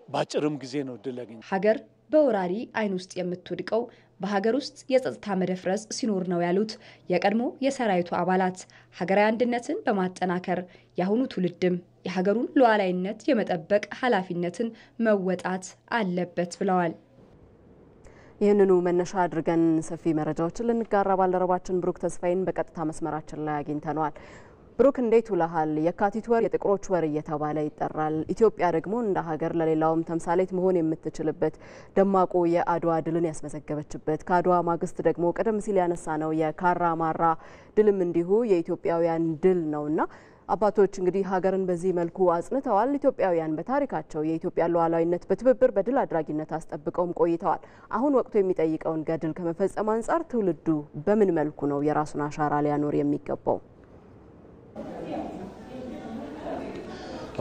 S7: ባጭርም ጊዜ ነው ድል ያገኘ።
S4: ሀገር በወራሪ አይን ውስጥ የምትወድቀው በሀገር ውስጥ የጸጥታ መደፍረስ ሲኖር ነው ያሉት የቀድሞ የሰራዊቱ አባላት ሀገራዊ አንድነትን በማጠናከር ያሁኑ ትውልድም የሀገሩን ሉዓላዊነት የመጠበቅ ኃላፊነትን መወጣት አለበት ብለዋል።
S3: ይህንኑ መነሻ አድርገን ሰፊ መረጃዎችን ልንጋራ ባልደረባችን ብሩክ ተስፋይን በቀጥታ መስመራችን ላይ አግኝተናል። ብሩክ እንዴት ውለሃል? የካቲት ወር የጥቁሮች ወር እየተባለ ይጠራል። ኢትዮጵያ ደግሞ እንደ ሀገር ለሌላውም ተምሳሌት መሆን የምትችልበት ደማቁ የአድዋ ድልን ያስመዘገበችበት ከአድዋ ማግስት ደግሞ ቀደም ሲል ያነሳ ነው የካራማራ ድልም እንዲሁ የኢትዮጵያውያን ድል ነውና አባቶች እንግዲህ ሀገርን በዚህ መልኩ አጽንተዋል። ኢትዮጵያውያን በታሪካቸው የኢትዮጵያ ሉዓላዊነት በትብብር በድል አድራጊነት አስጠብቀውም ቆይተዋል። አሁን ወቅቱ የሚጠይቀውን ገድል ከመፈጸም አንጻር ትውልዱ በምን መልኩ ነው የራሱን አሻራ ሊያኖር የሚገባው?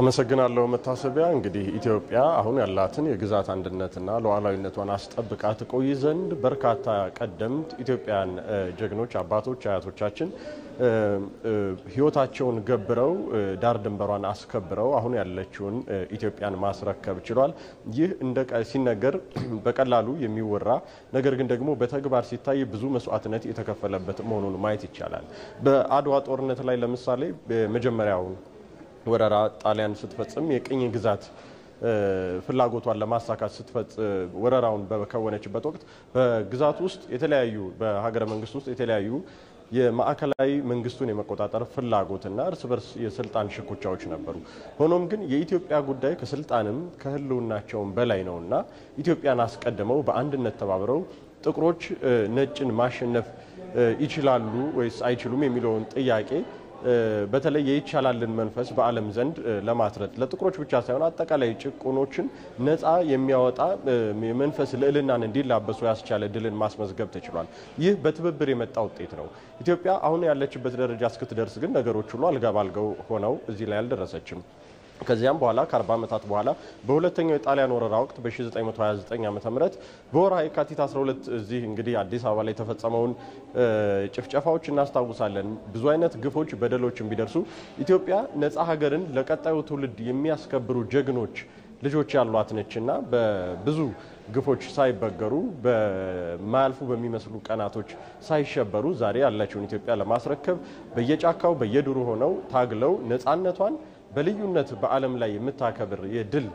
S6: አመሰግናለሁ መታሰቢያ። እንግዲህ ኢትዮጵያ አሁን ያላትን የግዛት አንድነትና ሉዓላዊነቷን አስጠብቃ ትቆይ ዘንድ በርካታ ቀደምት ኢትዮጵያን ጀግኖች አባቶች አያቶቻችን ህይወታቸውን ገብረው ዳር ድንበሯን አስከብረው አሁን ያለችውን ኢትዮጵያን ማስረከብ ችሏል። ይህ ሲነገር በቀላሉ የሚወራ ነገር ግን ደግሞ በተግባር ሲታይ ብዙ መስዋዕትነት የተከፈለበት መሆኑን ማየት ይቻላል። በአድዋ ጦርነት ላይ ለምሳሌ መጀመሪያው ወረራ ጣሊያን ስትፈጽም የቅኝ ግዛት ፍላጎቷን ለማሳካት ወረራውን በከወነችበት ወቅት በግዛት ውስጥ የተለያዩ በሀገረ መንግስት ውስጥ የተለያዩ የማዕከላዊ መንግስቱን የመቆጣጠር ፍላጎትና እርስ በርስ የስልጣን ሽኩቻዎች ነበሩ። ሆኖም ግን የኢትዮጵያ ጉዳይ ከስልጣንም ከህልውናቸውም በላይ ነውና ኢትዮጵያን አስቀድመው በአንድነት ተባብረው ጥቁሮች ነጭን ማሸነፍ ይችላሉ ወይስ አይችሉም የሚለውን ጥያቄ በተለይ የይቻላልን መንፈስ በዓለም ዘንድ ለማስረት ለጥቁሮች ብቻ ሳይሆን አጠቃላይ ጭቁኖችን ነፃ የሚያወጣ የመንፈስ ልዕልናን እንዲላበሱ ያስቻለ ድልን ማስመዝገብ ተችሏል። ይህ በትብብር የመጣ ውጤት ነው። ኢትዮጵያ አሁን ያለችበት ደረጃ እስክትደርስ ግን ነገሮች ሁሉ አልጋ ባልጋው ሆነው እዚህ ላይ አልደረሰችም። ከዚያም በኋላ ከ40 ዓመታት በኋላ በሁለተኛው የጣሊያን ወረራ ወቅት በ1929 ዓ.ም በወርሃ የካቲት 12 እዚህ እንግዲህ አዲስ አበባ ላይ የተፈጸመውን ጭፍጨፋዎች እናስታውሳለን። ብዙ አይነት ግፎች በደሎችን ቢደርሱ ኢትዮጵያ ነፃ ሀገርን ለቀጣዩ ትውልድ የሚያስከብሩ ጀግኖች ልጆች ያሏት ነችና በብዙ ግፎች ሳይበገሩ በማያልፉ በሚመስሉ ቀናቶች ሳይሸበሩ ዛሬ ያለችውን ኢትዮጵያ ለማስረከብ በየጫካው በየዱሩ ሆነው ታግለው ነፃነቷን በልዩነት በዓለም ላይ የምታከብር የድል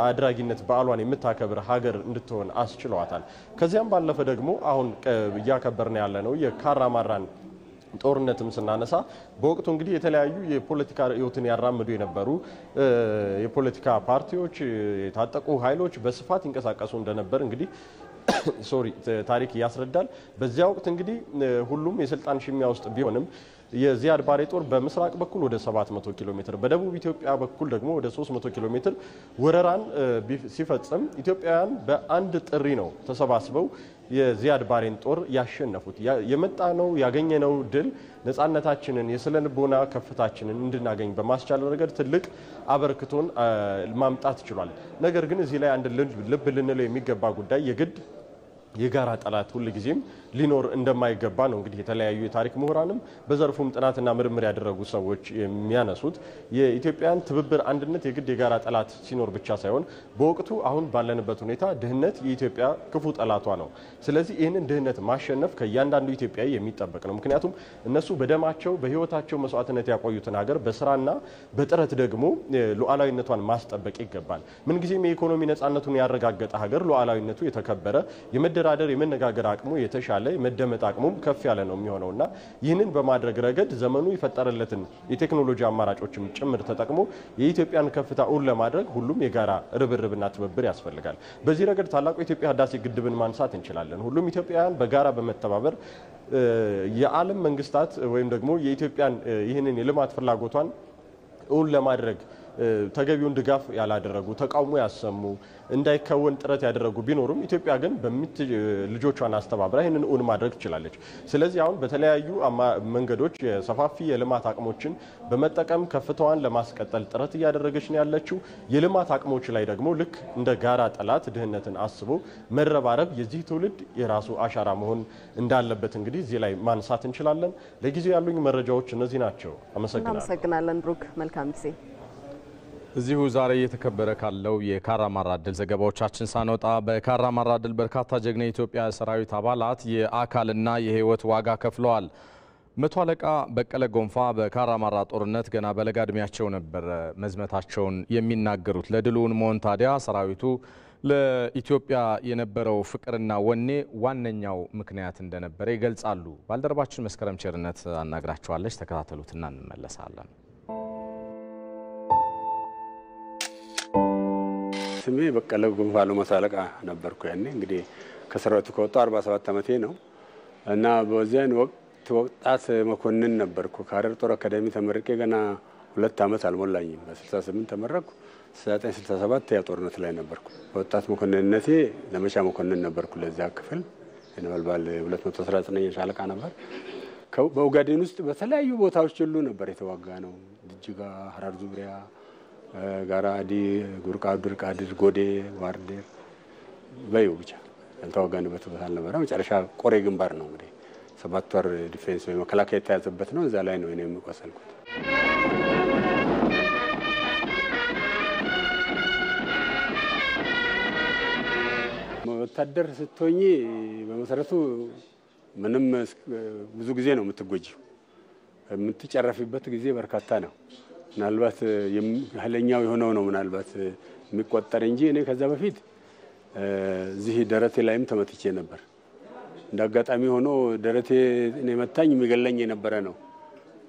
S6: አድራጊነት በዓሏን የምታከብር ሀገር እንድትሆን አስችሏታል። ከዚያም ባለፈ ደግሞ አሁን እያከበርን ያለነው የካራማራን ጦርነትም ስናነሳ በወቅቱ እንግዲህ የተለያዩ የፖለቲካ ርዕዮትን ያራምዱ የነበሩ የፖለቲካ ፓርቲዎች የታጠቁ ኃይሎች በስፋት ይንቀሳቀሱ እንደነበር እንግዲህ ታሪክ ያስረዳል። በዚያ ወቅት እንግዲህ ሁሉም የስልጣን ሽሚያ ውስጥ ቢሆንም የዚያድ ባሬ ጦር በምስራቅ በኩል ወደ 700 ኪሎ ሜትር በደቡብ ኢትዮጵያ በኩል ደግሞ ወደ 300 ኪሎ ሜትር ወረራን ሲፈጽም ኢትዮጵያውያን በአንድ ጥሪ ነው ተሰባስበው የዚያድ ባሬን ጦር ያሸነፉት። የመጣነው ያገኘነው ድል ነፃነታችንን የስለንቦና ከፍታችንን እንድናገኝ በማስቻል ረገድ ትልቅ አበርክቶን ማምጣት ችሏል። ነገር ግን እዚህ ላይ አንድ ልብ ልንለው የሚገባ ጉዳይ የግድ የጋራ ጠላት ሁሉ ጊዜም ሊኖር እንደማይገባ ነው እንግዲህ የተለያዩ የታሪክ ምሁራንም በዘርፉም ጥናትና ምርምር ያደረጉ ሰዎች የሚያነሱት። የኢትዮጵያን ትብብር አንድነት የግድ የጋራ ጠላት ሲኖር ብቻ ሳይሆን በወቅቱ አሁን ባለንበት ሁኔታ ድህነት የኢትዮጵያ ክፉ ጠላቷ ነው። ስለዚህ ይህንን ድህነት ማሸነፍ ከእያንዳንዱ ኢትዮጵያዊ የሚጠበቅ ነው። ምክንያቱም እነሱ በደማቸው በህይወታቸው መስዋዕትነት ያቆዩትን ሀገር በስራና በጥረት ደግሞ ሉዓላዊነቷን ማስጠበቅ ይገባል። ምንጊዜም የኢኮኖሚ ነጻነቱን ያረጋገጠ ሀገር ሉዓላዊነቱ የተከበረ የመደራደር የመነጋገር አቅሙ የተሻለ የመደመጥ አቅሙም ከፍ ያለ ነው የሚሆነውና ይህንን በማድረግ ረገድ ዘመኑ የፈጠረለትን የቴክኖሎጂ አማራጮችም ጭምር ተጠቅሞ የኢትዮጵያን ከፍታ እውን ለማድረግ ሁሉም የጋራ ርብርብና ትብብር ያስፈልጋል። በዚህ ረገድ ታላቁ የኢትዮጵያ ህዳሴ ግድብን ማንሳት እንችላለን። ሁሉም ኢትዮጵያውያን በጋራ በመተባበር የዓለም መንግስታት ወይም ደግሞ የኢትዮጵያን ይህንን የልማት ፍላጎቷን እውን ለማድረግ ተገቢውን ድጋፍ ያላደረጉ ተቃውሞ ያሰሙ እንዳይከወን ጥረት ያደረጉ ቢኖሩም ኢትዮጵያ ግን ልጆቿን አስተባብራ ይህንን እውን ማድረግ ትችላለች። ስለዚህ አሁን በተለያዩ መንገዶች የሰፋፊ የልማት አቅሞችን በመጠቀም ከፍታዋን ለማስቀጠል ጥረት እያደረገች ነው ያለችው። የልማት አቅሞች ላይ ደግሞ ልክ እንደ ጋራ ጠላት ድህነትን አስቦ መረባረብ የዚህ ትውልድ የራሱ አሻራ መሆን እንዳለበት እንግዲህ እዚህ ላይ ማንሳት እንችላለን። ለጊዜው ያሉኝ መረጃዎች እነዚህ ናቸው።
S3: አመሰግናለን ብሩክ። መልካም ጊዜ።
S2: እዚሁ ዛሬ እየተከበረ ካለው የካራማራ ድል ዘገባዎቻችን ሳንወጣ በካራማራ ድል በርካታ ጀግና የኢትዮጵያ ሰራዊት አባላት የአካልና የህይወት ዋጋ ከፍለዋል። መቶ አለቃ በቀለ ጎንፋ በካራማራ ጦርነት ገና በለጋ ዕድሜያቸው ነበር መዝመታቸውን የሚናገሩት። ለድሉን መሆን ታዲያ ሰራዊቱ ለኢትዮጵያ የነበረው ፍቅርና ወኔ ዋነኛው ምክንያት እንደነበረ ይገልጻሉ። ባልደረባችን መስከረም ቸርነት አናግራቸዋለች። ተከታተሉትና እንመለሳለን።
S8: ስሜ በቀለ ጎንፋ መቶ አለቃ ነበርኩ። ያኔ እንግዲህ ከሰራዊቱ ከወጣሁ 47 ዓመቴ ነው እና በዚያን ወቅት ወጣት መኮንን ነበርኩ። ከሀረር ጦር አካዳሚ ተመርቄ ገና 2 ዓመት አልሞላኝም። በ68 ተመረቅኩ። 1967 ያ ጦርነት ላይ ነበርኩ። በወጣት መኮንንነቴ ዘመቻ መኮንን ነበርኩ። ለዚያ ክፍል ነበልባል 219 ሻለቃ ነበር። በኦጋዴን ውስጥ በተለያዩ ቦታዎች ሁሉ ነበር የተዋጋ ነው። ጅጅጋ፣ ሀረር ዙሪያ፣ ጋራዲ፣ ጉርቃ፣ ድርቃድር፣ ጎዴ፣ ዋርዴር በዩ ብቻ ያልተዋጋንበት ቦታ አልነበረ። መጨረሻ ቆሬ ግንባር ነው እንግዲህ 7 ወር ዲፌንስ ወይ መከላከያ የተያዘበት ነው። እዛ ላይ ነው እኔ የምቆሰልኩት። ወታደር ስትሆኚ በመሰረቱ ምንም ብዙ ጊዜ ነው የምትጎጂው። የምትጨረፊበት ጊዜ በርካታ ነው። ምናልባት ኃይለኛው የሆነው ነው ምናልባት የሚቆጠር እንጂ እኔ ከዛ በፊት እዚህ ደረቴ ላይም ተመትቼ ነበር። እንዳጋጣሚ ሆኖ ደረቴ እኔ መታኝ የሚገለኝ የነበረ ነው።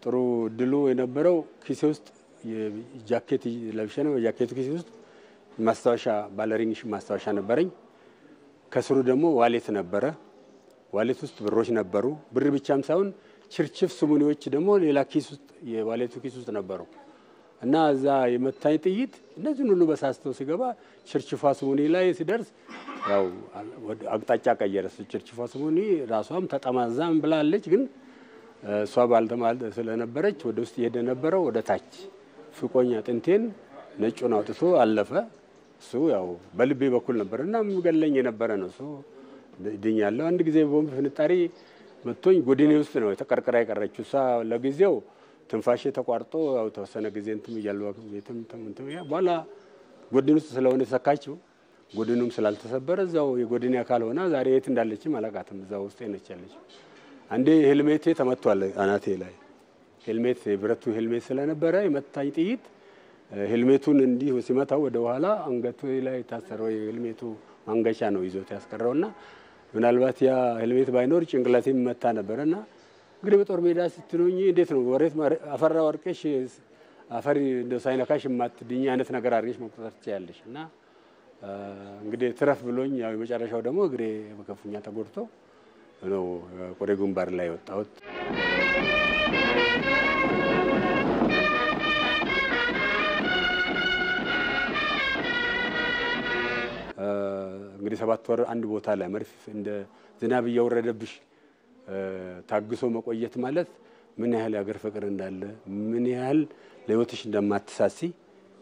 S8: ጥሩ ድሉ የነበረው ኪሴ ውስጥ የጃኬት ለብሼ ነው። የጃኬቱ ኪሴ ውስጥ ማስታወሻ ባለሪንግ ማስታወሻ ነበረኝ። ከስሩ ደግሞ ዋሌት ነበረ። ዋሌት ውስጥ ብሮች ነበሩ። ብር ብቻም ሳይሆን ችርችፍ ስሙኒዎች ደግሞ ሌላ ኪስ ውስጥ የዋሌቱ ኪስ ውስጥ ነበሩ እና እዛ የመታኝ ጥይት እነዚህን ሁሉ በሳስተው ሲገባ ችርችፏ ስሙኒ ላይ ሲደርስ ያው አቅጣጫ ቀየረች። ችርችፏ ስሙኒ ራሷም ተጠማዛም ብላለች፣ ግን እሷ ባልተማል ስለነበረች ወደ ውስጥ ይሄደ ነበረው ወደ ታች ፍቆኛ ጥንቴን ነጩን አውጥቶ አለፈ። እሱ ያው በልቤ በኩል ነበርና ምገለኝ የነበረ ነው። እሱ ድኛለሁ። አንድ ጊዜ ቦምብ ፍንጣሪ መጥቶኝ ጎዲኔ ውስጥ ነው የተቀርቅራ የቀረችው። እሷ ለጊዜው ትንፋሼ ተቋርጦ ያው ተወሰነ ጊዜ እንትም እያለው ቤትም እንትን በኋላ ጎዲኔ ውስጥ ስለሆነ ተሰካችው። ጎዲኑም ስላልተሰበረ እዛው የጎዲኔ አካል ሆና ዛሬ የት እንዳለችም አላውቃትም። እዛው ውስጥ ነች ያለችው። አንዴ ሄልሜቴ ተመቷል አናቴ ላይ። ሄልሜት የብረቱ ሄልሜት ስለነበረ የመታኝ ጥይት ሄልሜቱን እንዲህ ሲመታው ወደ ኋላ አንገቱ ላይ ታሰረው የሄልሜቱ ማንገቻ ነው ይዞት ያስቀረውና ምናልባት ያ ሄልሜት ባይኖር ጭንቅላቴም መታ ነበርና እንግዲህ በጦር ሜዳ ስትኖኝ እንዴት ነው ወሬት አፈራ ወርቀሽ አፈሪ እንደ ሳይነካሽ ማትድኛ አይነት ነገር አድርገሽ መቆጣጠር ትችያለሽ። እና እንግዲህ ትረፍ ብሎኝ ያው የመጨረሻው ደግሞ እግሬ በከፍተኛ ተጎድቶ ነው ቆሬ ግንባር ላይ ወጣሁት። እንግዲህ 7 ወር አንድ ቦታ ላይ መርፍ እንደ ዝናብ እየወረደብሽ ታግሶ መቆየት ማለት ምን ያህል ያገር ፍቅር እንዳለ ምን ያህል ለህይወትሽ እንደማትሳሲ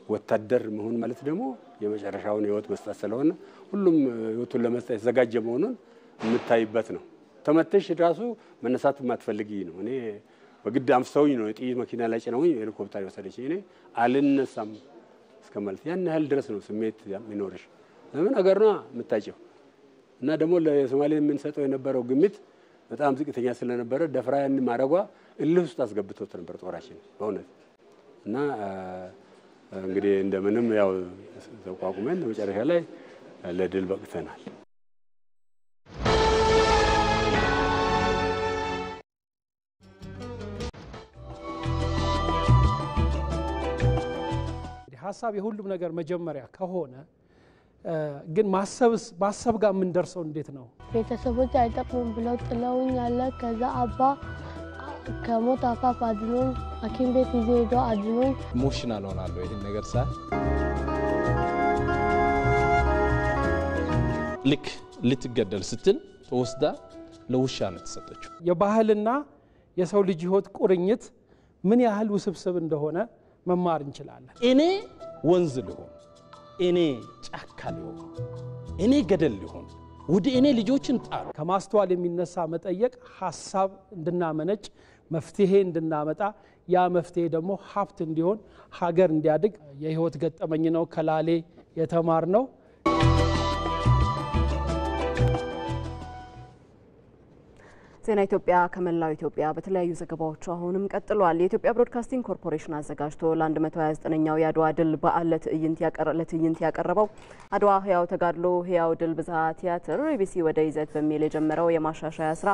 S8: ወታደር መሆን ማለት ደግሞ የመጨረሻውን ህይወት መስጠት ስለሆነ ሁሉም ህይወቱን ለመስጠት የተዘጋጀ መሆኑን የምታይበት ነው። ተመተሽ ራሱ መነሳት የማትፈልጊ ነው። እኔ በግድ አንፍሰውኝ ነው የጥይት መኪና ላይ ጭነውኝ ሄሊኮፕተር የወሰደች እኔ አልነሳም እስከማለት ያን ያህል ድረስ ነው ስሜት የሚኖርሽ። ለምን አገር ነው የምታጨው እና ደግሞ ለሶማሌ የምንሰጠው የነበረው ግምት በጣም ዝቅተኛ ስለነበረ ደፍራ ያን ማረጓ እልህ ውስጥ አስገብቶት ነበር ጦራችን በእውነት እና እንግዲህ እንደምንም ያው ተቋቁመን መጨረሻ ላይ ለድል በቅተናል።
S7: ሀሳብ የሁሉም ነገር መጀመሪያ ከሆነ ግን ማሰብ ጋር ምን ደርሰው እንዴት ነው?
S10: ቤተሰቦች አይጠቅሙም ብለው ጥለውኝ ያለ ከዛ አባ ከሞት አፋፍ አድኖኝ ሐኪም ቤት ይዞ ሄዶ አድኖኝ
S2: ኢሞሽናል ሆናለሁ ይሄን ነገር ሳይ። ልክ ልትገደል ስትል ተወስዳ ለውሻ ነው ተሰጠችው።
S7: የባህልና የሰው ልጅ ህይወት ቁርኝት ምን ያህል ውስብስብ እንደሆነ መማር እንችላለን።
S11: እኔ ወንዝ ልሆን፣ እኔ ጫካ ልሆን፣ እኔ ገደል ልሆን፣ ወደ እኔ ልጆችን ጣሉ።
S7: ከማስተዋል የሚነሳ መጠየቅ ሐሳብ እንድናመነጭ መፍትሄ እንድናመጣ ያ መፍትሄ ደግሞ ሀብት እንዲሆን ሀገር እንዲያድግ የህይወት ገጠመኝ ነው ከላሌ የተማር ነው።
S3: ዜና ኢትዮጵያ ከመላው ኢትዮጵያ በተለያዩ ዘገባዎቹ አሁንም ቀጥሏል። የኢትዮጵያ ብሮድካስቲንግ ኮርፖሬሽን አዘጋጅቶ ለ129ኛው የአድዋ ድል በዓል ለትዕይንት ያቀረበው አድዋ ህያው ተጋድሎ ህያው ድል ብዝሃ ቲያትር ኢቢሲ ወደ ይዘት በሚል የጀመረው የማሻሻያ ስራ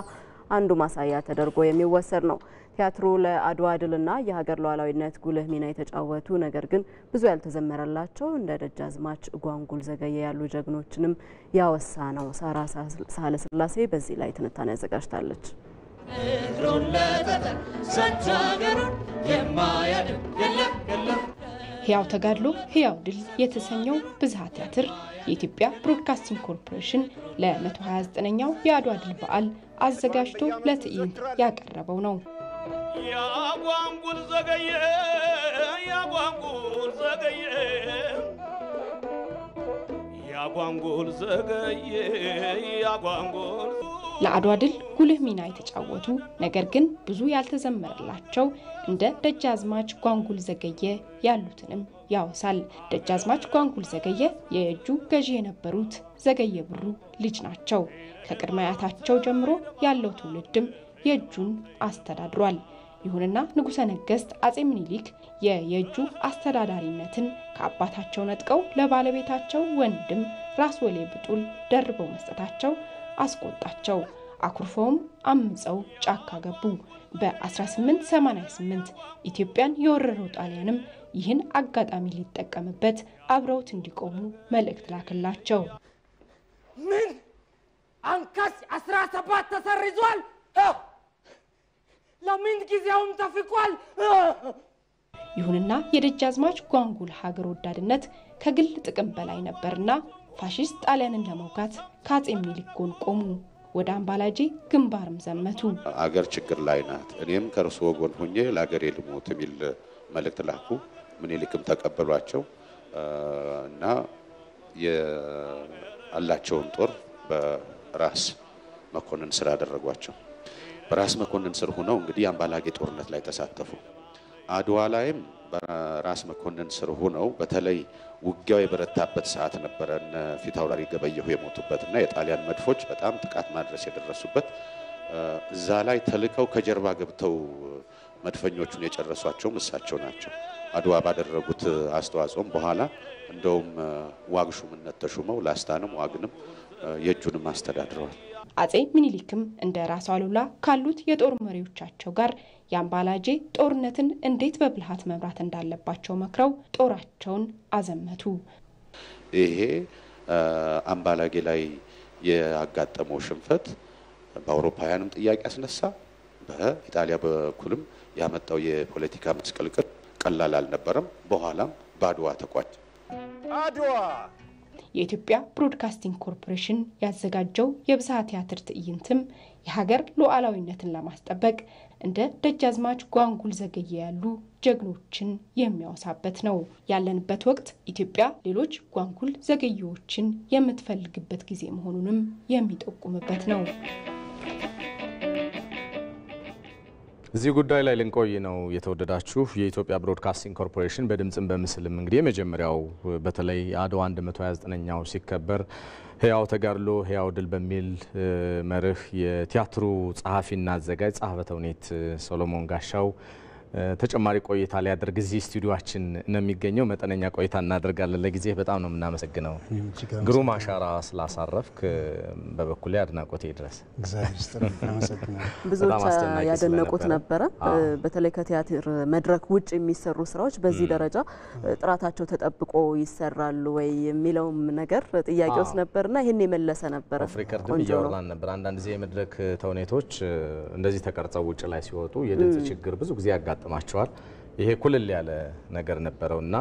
S3: አንዱ ማሳያ ተደርጎ የሚወሰድ ነው። ቲያትሩ ለአድዋ ድልና የሀገር ሉዓላዊነት ጉልህ ሚና የተጫወቱ ነገር ግን ብዙ ያልተዘመረላቸው እንደ ደጃዝማች ጓንጉል ዘገየ ያሉ ጀግኖችንም ያወሳ ነው። ሳራ ሳህለ ስላሴ በዚህ ላይ ትንታኔ ያዘጋጅታለች።
S12: ህያው ተጋድሎ ህያው ድል የተሰኘው ብዝሃ ቲያትር የኢትዮጵያ ብሮድካስቲንግ ኮርፖሬሽን ለ129ኛው የአድዋ ድል በዓል አዘጋጅቶ ለትዕይንት ያቀረበው ነው።
S24: ያጓንጉል ዘገየ ያጓንጉል ዘገየ ያጓንጉል ዘገየ ያጓንጉል
S12: ለአድዋ ድል ጉልህ ሚና የተጫወቱ ነገር ግን ብዙ ያልተዘመረላቸው እንደ ደጃዝማች ጓንጉል ዘገየ ያሉትንም ያወሳል። ደጃዝማች ጓንጉል ዘገየ የእጁ ገዢ የነበሩት ዘገየ ብሩ ልጅ ናቸው። ከቅድመ አያታቸው ጀምሮ ያለው ትውልድም የእጁን አስተዳድሯል። ይሁንና ንጉሠ ነገሥት አጼ ምኒልክ የእጁ አስተዳዳሪነትን ከአባታቸው ነጥቀው ለባለቤታቸው ወንድም ራስ ወሌ ብጡል ደርበው መስጠታቸው አስቆጣቸው። አኩርፈውም አምፀው ጫካ ገቡ። በ1888 ኢትዮጵያን የወረረው ጣሊያንም ይህን አጋጣሚ ሊጠቀምበት አብረውት እንዲቆሙ መልእክት ላከላቸው።
S24: ምን አንቀጽ 17 ተሰርዟል? ለምን ጊዜውም ተፍቋል?
S12: ይሁንና የደጃዝማች ጓንጉል ሀገር ወዳድነት ከግል ጥቅም በላይ ነበርና ፋሺስት ጣሊያንን ለመውጋት ከአጼ ምኒልክ ጎን ቆሙ። ወደ አምባላጄ ግንባርም ዘመቱ።
S25: አገር ችግር ላይ ናት፣ እኔም ከእርስዎ ጎን ሆኜ ለአገሬ ልሞት የሚል መልእክት ላኩ። ምኒልክም ተቀበሏቸው እና ያላቸውን ጦር በራስ መኮንን ስር አደረጓቸው። በራስ መኮንን ስር ሆነው እንግዲህ አምባላጌ ጦርነት ላይ ተሳተፉ። አድዋ ላይም በራስ መኮንን ስር ሆነው በተለይ ውጊያው የበረታበት ሰዓት ነበረ። እነ ፊታውራሪ ገበየሁ የሞቱበትና የጣሊያን መድፎች በጣም ጥቃት ማድረስ የደረሱበት እዛ ላይ ተልከው ከጀርባ ገብተው መድፈኞቹን የጨረሷቸውም እሳቸው ናቸው። አድዋ ባደረጉት አስተዋጽኦም በኋላ እንደውም ዋግ ሹምነት ተሹመው ላስታንም ዋግንም የእጁንም አስተዳድረዋል።
S12: አጼ ምኒልክም እንደ ራስ አሉላ ካሉት የጦር መሪዎቻቸው ጋር የአምባላጄ ጦርነትን እንዴት በብልሃት መምራት እንዳለባቸው መክረው ጦራቸውን አዘመቱ።
S25: ይሄ አምባላጌ ላይ ያጋጠመው ሽንፈት በአውሮፓውያንም ጥያቄ ያስነሳ፣ በኢጣሊያ በኩልም ያመጣው የፖለቲካ መስቀልቅል ቀላል አልነበረም። በኋላም በአድዋ ተቋጭ።
S24: አድዋ
S12: የኢትዮጵያ ብሮድካስቲንግ ኮርፖሬሽን ያዘጋጀው የብዝሃ ቲያትር ትዕይንትም የሀገር ሉዓላዊነትን ለማስጠበቅ እንደ ደጃዝማች ጓንጉል ዘገየ ያሉ ጀግኖችን የሚያወሳበት ነው። ያለንበት ወቅት ኢትዮጵያ ሌሎች ጓንጉል ዘገየዎችን የምትፈልግበት ጊዜ መሆኑንም የሚጠቁምበት ነው።
S2: እዚህ ጉዳይ ላይ ልንቆይ ነው የተወደዳችሁ። የኢትዮጵያ ብሮድካስቲንግ ኮርፖሬሽን በድምጽም በምስልም እንግዲህ የመጀመሪያው በተለይ አድዋ 129ኛው ሲከበር ህያው ተጋድሎ ህያው ድል በሚል መርህ የቲያትሩ ጸሐፊና አዘጋጅ ጸሐፌ ተውኔት ሶሎሞን ጋሻው ተጨማሪ ቆይታ ሊያደርግ እዚህ ስቱዲዮአችን ነው የሚገኘው። መጠነኛ ቆይታ እናደርጋለን። ለጊዜ በጣም ነው የምናመሰግነው። ግሩም አሻራ ስላሳረፍክ በበኩሌ አድናቆቴ ድረስ
S9: እግዚአብሔር ይስጥልኝ። አመሰግናለሁ።
S3: ብዙዎች ያደነቁት ነበረ። በተለይ ከቲያትር መድረክ ውጭ የሚሰሩ ስራዎች በዚህ ደረጃ ጥራታቸው ተጠብቆ ይሰራሉ ወይ የሚለውም ነገር ጥያቄ ውስጥ ነበርና ይሄን የመለሰ ነበር።
S2: አፍሪካርድም እያወራን ነበር። አንዳንድ ጊዜ የመድረክ ተውኔቶች እንደዚህ ተቀርጸው ውጭ ላይ ሲወጡ የድምጽ ችግር ብዙ ጊዜ ያጋጥማቸዋል። ይሄ ኩልል ያለ ነገር ነበረውና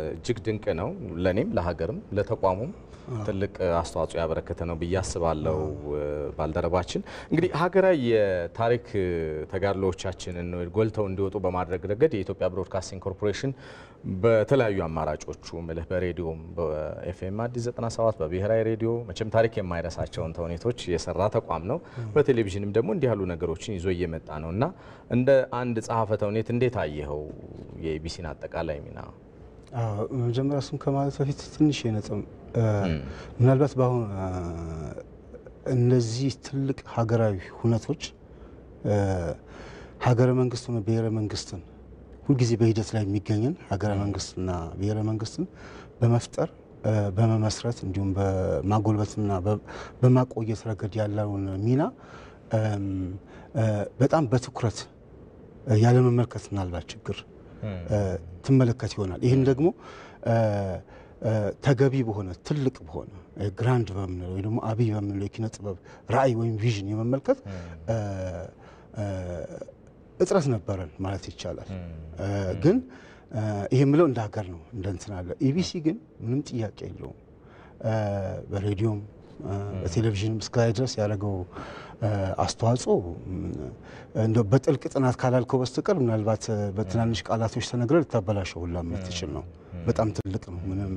S2: እጅግ ድንቅ ነው። ለኔም ለሀገርም ለተቋሙም ትልቅ አስተዋጽኦ ያበረከተ ነው ብዬ አስባለሁ። ባልደረባችን እንግዲህ ሀገራዊ የታሪክ ተጋድሎዎቻችንን ጎልተው እንዲወጡ በማድረግ ረገድ የኢትዮጵያ ብሮድካስቲንግ ኮርፖሬሽን በተለያዩ አማራጮቹ ምልህ በሬዲዮም በኤፍኤም አዲስ 97 በብሔራዊ ሬዲዮ መቼም ታሪክ የማይረሳቸውን ተውኔቶች የሰራ ተቋም ነው። በቴሌቪዥንም ደግሞ እንዲህ ያሉ ነገሮችን ይዞ እየመጣ ነውና እንደ አንድ ጸሐፌ ተውኔት እንዴት አየኸው የኢቢሲን አጠቃላይ ሚና?
S9: መጀመሪያ እሱን ከማለት በፊት ትንሽ የነጥብ ምናልባት በአሁን እነዚህ ትልቅ ሀገራዊ ሁነቶች ሀገረ መንግስት ሆነ ብሔረ መንግስትን ሁልጊዜ በሂደት ላይ የሚገኝን ሀገረ መንግስትና ብሔረ መንግስትን በመፍጠር በመመስረት እንዲሁም በማጎልበትና በማቆየት ረገድ ያለውን ሚና በጣም በትኩረት ያለመመልከት ምናልባት ችግር ትመለከት ይሆናል። ይህን ደግሞ ተገቢ በሆነ ትልቅ በሆነ ግራንድ በምንለው ወይ ደግሞ አብይ በምንለው የኪነ ጥበብ ራዕይ ወይም ቪዥን የመመልከት እጥረት ነበረን ማለት ይቻላል። ግን ይሄ ምለው እንደ ሀገር ነው እንደ እንትን አለ። ኢቢሲ ግን ምንም ጥያቄ የለውም በሬዲዮም በቴሌቪዥንም እስከላይ ድረስ ያደረገው አስተዋጽኦ እንደው በጥልቅ ጥናት ካላልከው በስተቀር ምናልባት በትናንሽ ቃላቶች ተነግረ ልታበላሸው ሁላ የምትችል ነው። በጣም ትልቅ ነው፣ ምንም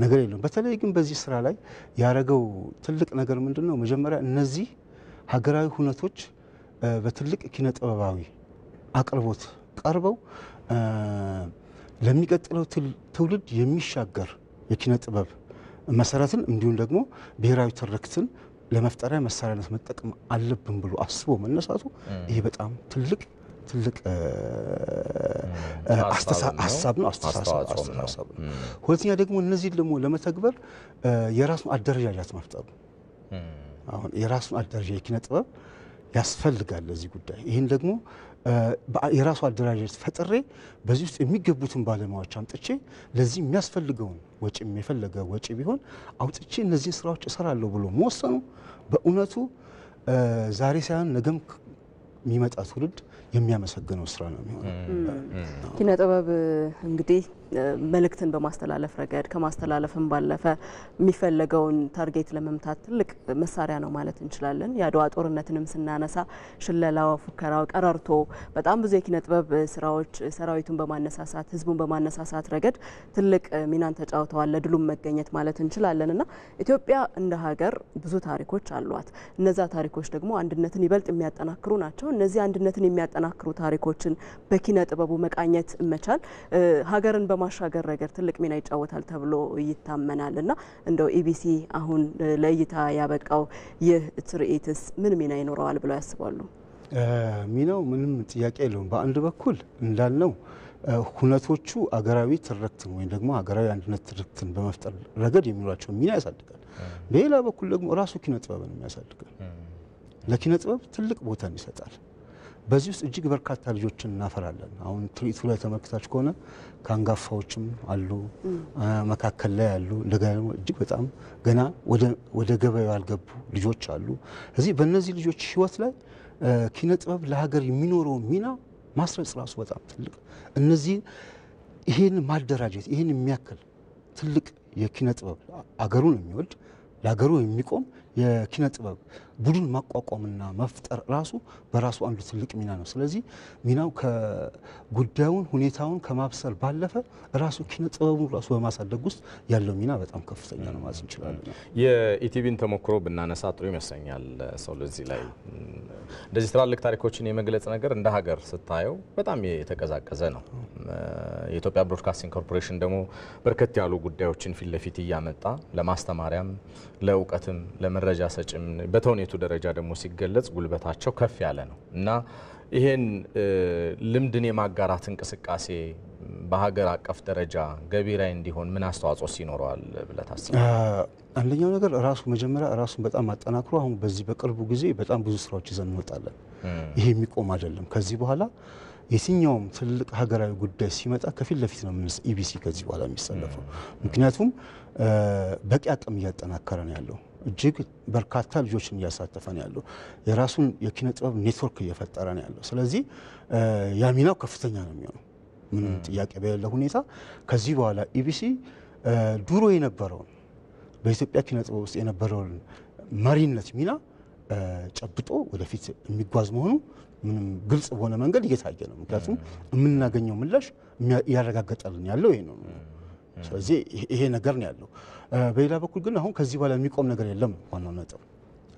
S9: ነገር የለውም። በተለይ ግን በዚህ ስራ ላይ ያደረገው ትልቅ ነገር ምንድነው? መጀመሪያ እነዚህ ሀገራዊ ሁነቶች በትልቅ ኪነ ጥበባዊ አቅርቦት ቀርበው ለሚቀጥለው ትውልድ የሚሻገር የኪነ ጥበብ መሰረትን እንዲሁም ደግሞ ብሔራዊ ትርክትን ለመፍጠሪያ መሳሪያነት መጠቀም አለብን ብሎ አስቦ መነሳቱ ይሄ በጣም ትልቅ ሀሳብ ነው፣ አስተሳሰብ ነው። ሁለተኛ ደግሞ እነዚህ ደግሞ ለመተግበር የራሱን አደረጃጀት መፍጠሩ አሁን የራሱን አደረጃጀት የኪነ ጥበብ ያስፈልጋል ለዚህ ጉዳይ። ይህን ደግሞ የራሱ አደረጃጀት ፈጥሬ በዚህ ውስጥ የሚገቡትን ባለሙያዎች አምጥቼ ለዚህ የሚያስፈልገውን ወጪ የፈለገ ወጪ ቢሆን አውጥቼ እነዚህ ስራዎች እሰራለሁ ብሎ መወሰኑ በእውነቱ ዛሬ ሳይሆን ነገም የሚመጣ ትውልድ የሚያመሰግነው ስራ ነው የሚሆነው።
S3: ኪነ ጥበብ እንግዲህ መልእክትን በማስተላለፍ ረገድ ከማስተላለፍም ባለፈ የሚፈለገውን ታርጌት ለመምታት ትልቅ መሳሪያ ነው ማለት እንችላለን። የአድዋ ጦርነትንም ስናነሳ ሽለላው፣ ፉከራው፣ ቀረርቶ በጣም ብዙ የኪነ ጥበብ ስራዎች ሰራዊቱን በማነሳሳት ህዝቡን በማነሳሳት ረገድ ትልቅ ሚናን ተጫውተዋል፣ ለድሉም መገኘት ማለት እንችላለን እና ኢትዮጵያ እንደ ሀገር ብዙ ታሪኮች አሏት። እነዛ ታሪኮች ደግሞ አንድነትን ይበልጥ የሚያጠናክሩ ናቸው። እነዚህ አንድነትን የሚያጠናክሩ ታሪኮችን በኪነ ጥበቡ መቃኘት መቻል ሀገርን በማሻገር ረገድ ትልቅ ሚና ይጫወታል ተብሎ ይታመናል እና እንደው ኢቢሲ አሁን ለእይታ ያበቃው ይህ ትርኢትስ ምን ሚና ይኖረዋል ብለው ያስባሉ?
S9: ሚናው ምንም ጥያቄ የለውም። በአንድ በኩል እንዳልነው ሁነቶቹ አገራዊ ትርክትን ወይም ደግሞ ሀገራዊ አንድነት ትርክትን በመፍጠር ረገድ የሚኖራቸው ሚና ያሳድጋል። በሌላ በኩል ደግሞ ራሱ ኪነ ጥበብን ያሳድጋል። ለኪነ ጥበብ ትልቅ ቦታን ይሰጣል። በዚህ ውስጥ እጅግ በርካታ ልጆችን እናፈራለን። አሁን ትርኢቱ ላይ ተመልክታችሁ ከሆነ ከአንጋፋዎችም አሉ፣ መካከል ላይ አሉ፣ እንደገና ደግሞ እጅግ በጣም ገና ወደ ገበያው ያልገቡ ልጆች አሉ። እዚህ በእነዚህ ልጆች ህይወት ላይ ኪነ ጥበብ ለሀገር የሚኖረው ሚና ማስረጽ ራሱ በጣም ትልቅ እነዚህ ይሄን ማደራጀት ይሄን የሚያክል ትልቅ የኪነ ጥበብ አገሩን የሚወድ ለሀገሩ የሚቆም የኪነ ጥበብ ቡድን ማቋቋምና መፍጠር ራሱ በራሱ አንዱ ትልቅ ሚና ነው። ስለዚህ ሚናው ከጉዳዩን ሁኔታውን ከማብሰል ባለፈ ራሱ ኪነ ጥበቡን ራሱ በማሳደግ ውስጥ ያለው ሚና በጣም ከፍተኛ ነው ማለት እንችላለን።
S2: የኢቲቪን ተሞክሮ ብናነሳ ጥሩ ይመስለኛል። ሰው ለዚህ ላይ እንደዚህ ትላልቅ ታሪኮችን የመግለጽ ነገር እንደ ሀገር ስታየው በጣም የተቀዛቀዘ ነው። የኢትዮጵያ ብሮድካስቲንግ ኮርፖሬሽን ደግሞ በርከት ያሉ ጉዳዮችን ፊት ለፊት እያመጣ ለማስተማሪያም ለእውቀትም ለመረጃ ሰጭም በተውኔቱ ደረጃ ደግሞ ሲገለጽ ጉልበታቸው ከፍ ያለ ነው እና ይሄን ልምድን የማጋራት እንቅስቃሴ በሀገር አቀፍ ደረጃ ገቢራዊ እንዲሆን ምን አስተዋጽኦ ይኖረዋል ብለህ ታስባለህ?
S9: አንደኛው ነገር ራሱ መጀመሪያ ራሱን በጣም አጠናክሮ አሁን በዚህ በቅርቡ ጊዜ በጣም ብዙ ስራዎች ይዘን እንወጣለን። ይሄ የሚቆም አይደለም። ከዚህ በኋላ የትኛውም ትልቅ ሀገራዊ ጉዳይ ሲመጣ ከፊት ለፊት ነው ኢቢሲ ከዚህ በኋላ የሚሰለፈው። ምክንያቱም በቂ አቅም እያጠናከረ ነው ያለው። እጅግ በርካታ ልጆችን እያሳተፈ ነው ያለው። የራሱን የኪነ ጥበብ ኔትወርክ እየፈጠረ ነው ያለው። ስለዚህ ያሚናው ከፍተኛ ነው የሚሆነው ምንም ጥያቄ በሌለው ሁኔታ። ከዚህ በኋላ ኢቢሲ ድሮ የነበረውን በኢትዮጵያ ኪነ ጥበብ ውስጥ የነበረውን መሪነት ሚና ጨብጦ ወደፊት የሚጓዝ መሆኑ ምንም ግልጽ በሆነ መንገድ እየታየ ነው። ምክንያቱም የምናገኘው ምላሽ እያረጋገጠልን ያለው ይሄ ነው። ስለዚህ ይሄ ነገር ነው ያለው። በሌላ በኩል ግን አሁን ከዚህ በኋላ የሚቆም ነገር የለም። ዋናው ነጥብ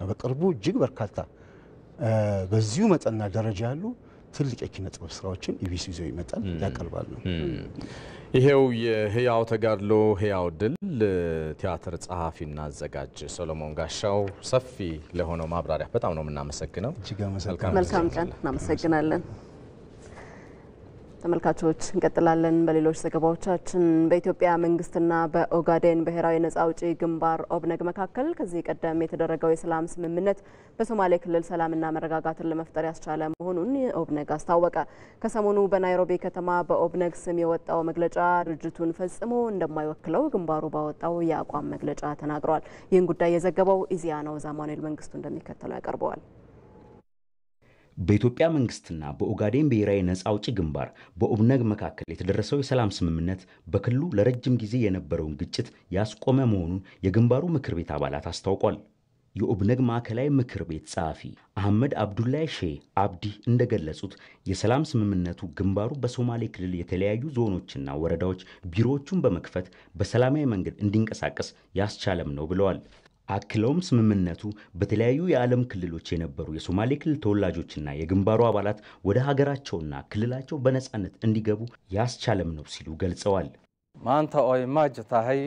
S9: በቅርቡ እጅግ በርካታ በዚሁ መጠንና ደረጃ ያሉ ትልቅ የኪነ ጥበብ ስራዎችን ኢቢሲ ይዞ ይመጣል ያቀርባል ነው።
S2: ይሄው የህያው ተጋድሎ ህያው ድል ቲያትር ጸሐፊና አዘጋጅ ሰሎሞን ጋሻው ሰፊ ለሆነው ማብራሪያ በጣም ነው የምናመሰግነው።
S3: መልካም ቀን። እናመሰግናለን። ተመልካቾች እንቀጥላለን። በሌሎች ዘገባዎቻችን በኢትዮጵያ መንግስትና በኦጋዴን ብሔራዊ ነጻ አውጪ ግንባር ኦብነግ መካከል ከዚህ ቀደም የተደረገው የሰላም ስምምነት በሶማሌ ክልል ሰላምና መረጋጋትን ለመፍጠር ያስቻለ መሆኑን ኦብነግ አስታወቀ። ከሰሞኑ በናይሮቢ ከተማ በኦብነግ ስም የወጣው መግለጫ ድርጅቱን ፈጽሞ እንደማይወክለው ግንባሩ ባወጣው የአቋም መግለጫ ተናግሯል። ይህን ጉዳይ የዘገበው ኢዜአ ነው። ዛማኑኤል መንግስቱ እንደሚከተለው ያቀርበዋል።
S13: በኢትዮጵያ መንግስትና በኦጋዴን ብሔራዊ ነጻ አውጪ ግንባር በኦብነግ መካከል የተደረሰው የሰላም ስምምነት በክልሉ ለረጅም ጊዜ የነበረውን ግጭት ያስቆመ መሆኑን የግንባሩ ምክር ቤት አባላት አስታውቋል። የኦብነግ ማዕከላዊ ምክር ቤት ጸሐፊ አህመድ አብዱላይ ሼህ አብዲ እንደገለጹት የሰላም ስምምነቱ ግንባሩ በሶማሌ ክልል የተለያዩ ዞኖችና ወረዳዎች ቢሮዎቹን በመክፈት በሰላማዊ መንገድ እንዲንቀሳቀስ ያስቻለም ነው ብለዋል። አክለውም ስምምነቱ በተለያዩ የዓለም ክልሎች የነበሩ የሶማሌ ክልል ተወላጆችና የግንባሩ አባላት ወደ ሀገራቸውና ክልላቸው በነጻነት እንዲገቡ ያስቻለም ነው ሲሉ ገልጸዋል።
S15: ማንታ ኦይ ማጅ ታhay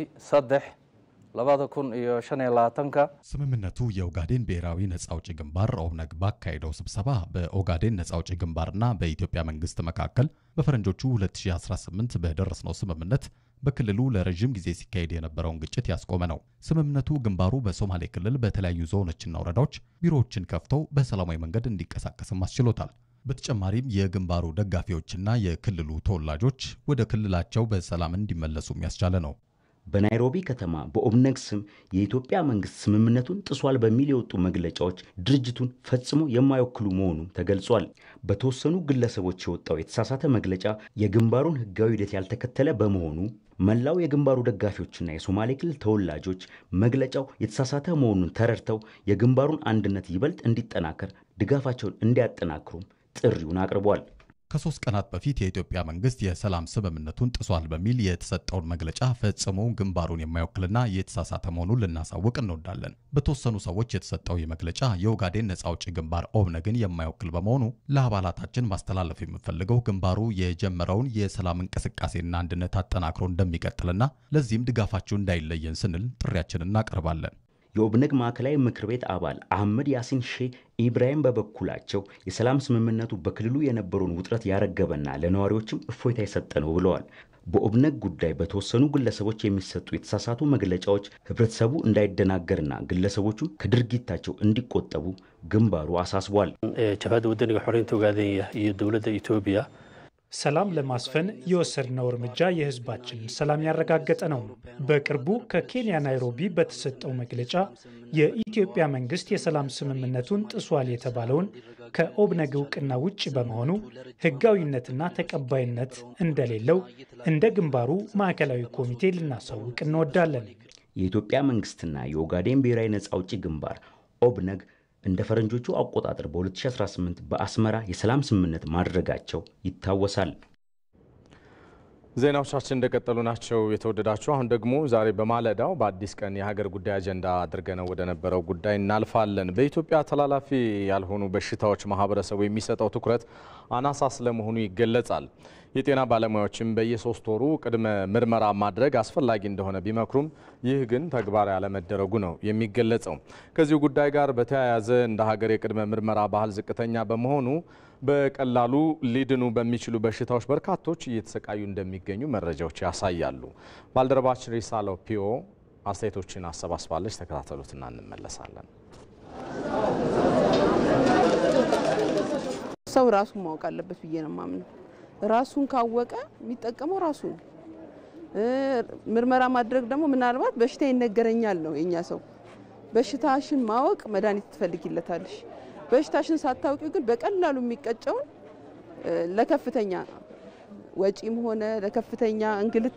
S15: 3/2025
S16: ስምምነቱ የኦጋዴን ብሔራዊ ነጻ አውጪ ግንባር ኦብነግ ባካሄደው ስብሰባ በኦጋዴን ነጻ አውጪ ግንባርና በኢትዮጵያ መንግስት መካከል በፈረንጆቹ 2018 በደረስነው ስምምነት በክልሉ ለረጅም ጊዜ ሲካሄድ የነበረውን ግጭት ያስቆመ ነው። ስምምነቱ ግንባሩ በሶማሌ ክልል በተለያዩ ዞኖችና ወረዳዎች ቢሮዎችን ከፍተው በሰላማዊ መንገድ እንዲንቀሳቀስም አስችሎታል። በተጨማሪም የግንባሩ ደጋፊዎችና የክልሉ ተወላጆች ወደ ክልላቸው በሰላም እንዲመለሱም ያስቻለ ነው።
S13: በናይሮቢ ከተማ በኦብነግ ስም የኢትዮጵያ መንግስት ስምምነቱን ጥሷል በሚል የወጡ መግለጫዎች ድርጅቱን ፈጽሞ የማይወክሉ መሆኑን ተገልጿል። በተወሰኑ ግለሰቦች የወጣው የተሳሳተ መግለጫ የግንባሩን ህጋዊ ሂደት ያልተከተለ በመሆኑ መላው የግንባሩ ደጋፊዎችና የሶማሌ ክልል ተወላጆች መግለጫው የተሳሳተ መሆኑን ተረድተው የግንባሩን አንድነት ይበልጥ እንዲጠናከር ድጋፋቸውን እንዲያጠናክሩም ጥሪውን አቅርቧል።
S16: ከ3 ቀናት በፊት የኢትዮጵያ መንግስት የሰላም ስምምነቱን ጥሷል በሚል የተሰጠውን መግለጫ ፈጽሞ ግንባሩን የማይወክልና የተሳሳተ መሆኑን ልናሳውቅ እንወዳለን። በተወሰኑ ሰዎች የተሰጠው የመግለጫ የኦጋዴን ነጻ አውጪ ግንባር ኦብነግን የማይወክል በመሆኑ ለአባላታችን ማስተላለፍ የምፈልገው ግንባሩ የጀመረውን የሰላም እንቅስቃሴና አንድነት አጠናክሮ እንደሚቀጥልና ለዚህም ድጋፋችሁ እንዳይለየን ስንል ጥሪያችንን እናቀርባለን።
S13: የኦብነግ ማዕከላዊ ምክር ቤት አባል አህመድ ያሲን ሼህ ኢብራሂም በበኩላቸው የሰላም ስምምነቱ በክልሉ የነበረውን ውጥረት ያረገበና ለነዋሪዎችም እፎይታ የሰጠ ነው ብለዋል። በኦብነግ ጉዳይ በተወሰኑ ግለሰቦች የሚሰጡ የተሳሳቱ መግለጫዎች ህብረተሰቡ እንዳይደናገርና ግለሰቦቹ ከድርጊታቸው እንዲቆጠቡ ግንባሩ አሳስቧል።
S15: ጀብሃደ ወደንጋ xoreynta ogaadenya iyo dawladda Itoobiya
S17: ሰላም ለማስፈን የወሰድነው እርምጃ የህዝባችንን ሰላም ያረጋገጠ ነው። በቅርቡ ከኬንያ ናይሮቢ በተሰጠው መግለጫ የኢትዮጵያ መንግስት የሰላም ስምምነቱን ጥሷል የተባለውን ከኦብነግ እውቅና ውጭ በመሆኑ ህጋዊነትና ተቀባይነት እንደሌለው እንደ ግንባሩ ማዕከላዊ ኮሚቴ ልናሳውቅ እንወዳለን።
S13: የኢትዮጵያ መንግስትና የኦጋዴን ብሔራዊ ነጻ አውጪ ግንባር ኦብነግ እንደ ፈረንጆቹ አቆጣጠር በ2018 በአስመራ የሰላም ስምምነት ማድረጋቸው ይታወሳል።
S2: ዜናዎቻችን እንደቀጠሉ ናቸው። የተወደዳችሁ አሁን ደግሞ ዛሬ በማለዳው በአዲስ ቀን የሀገር ጉዳይ አጀንዳ አድርገነው ወደ ነበረው ጉዳይ እናልፋለን። በኢትዮጵያ ተላላፊ ያልሆኑ በሽታዎች ማህበረሰቡ የሚሰጠው ትኩረት አናሳ ስለመሆኑ ይገለጻል። የጤና ባለሙያዎችም በየ3 ወሩ ቅድመ ምርመራ ማድረግ አስፈላጊ እንደሆነ ቢመክሩም ይህ ግን ተግባራዊ ያለመደረጉ ነው የሚገለጸው። ከዚሁ ጉዳይ ጋር በተያያዘ እንደ ሀገር የቅድመ ምርመራ ባህል ዝቅተኛ በመሆኑ በቀላሉ ሊድኑ በሚችሉ በሽታዎች በርካቶች እየተሰቃዩ እንደሚገኙ መረጃዎች ያሳያሉ። ባልደረባችን ሪሳሎ ፒዮ አስተያየቶችን አሰባስባለች። ተከታተሉትና እንመለሳለን።
S19: ሰው ራሱን ማወቅ አለበት ብዬ ነው የማምነው። ራሱን ካወቀ የሚጠቀመው ራሱ ነው። ምርመራ ማድረግ ደግሞ ምናልባት በሽታ ይነገረኛል ነው የኛ ሰው። በሽታሽን ማወቅ መድኃኒት ትፈልጊለታለሽ። በሽታሽን ሳታውቂው ግን በቀላሉ የሚቀጨውን ለከፍተኛ ወጪም ሆነ ለከፍተኛ እንግልት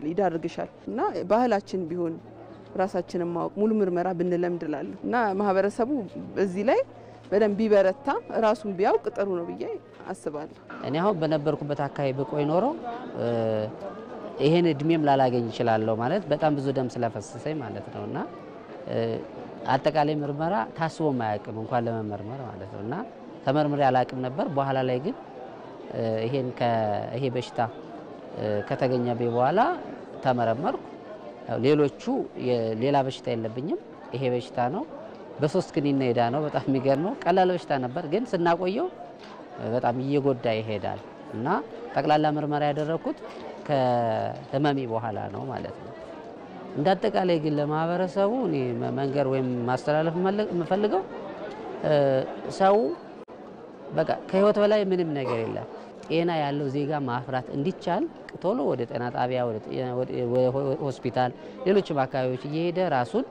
S19: ይዳርግሻል እና ባህላችን ቢሆን ራሳችንን ማወቅ ሙሉ ምርመራ ብንለምድላለን እና ማህበረሰቡ በዚህ ላይ በደንብ ቢበረታ ራሱን ቢያውቅ ጥሩ ነው ብዬ አስባለሁ።
S20: እኔ አሁን በነበርኩበት አካባቢ ብቆይ ኖሮ ይሄን እድሜም ላላገኝ ይችላልው ማለት በጣም ብዙ ደም ስለፈሰሰኝ ማለት ነውና አጠቃላይ ምርመራ ታስቦ ማያውቅም እንኳን ለመመርመር ማለት ነውና ተመርምሬ አላውቅም ነበር። በኋላ ላይ ግን ይሄ በሽታ ከተገኘብኝ በኋላ ተመረመርኩ። ሌሎቹ ሌላ በሽታ የለብኝም፣ ይሄ በሽታ ነው። በ3 ክኒን ሄዳ ነው። በጣም የሚገርመው ቀላል በሽታ ነበር፣ ግን ስናቆየው በጣም እየጎዳ ይሄዳል እና ጠቅላላ ምርመራ ያደረኩት ከህመሜ በኋላ ነው ማለት ነው። እንዳጠቃላይ ግን ለማህበረሰቡ እኔ መንገር ወይም ማስተላለፍ የምፈልገው ሰው በቃ ከህይወት በላይ ምንም ነገር የለም። ጤና ያለው ዜጋ ማፍራት እንዲቻል ቶሎ ወደ ጤና ጣቢያ፣ ወደ ሆስፒታል፣ ሌሎችም አካባቢዎች እየሄደ ራሱን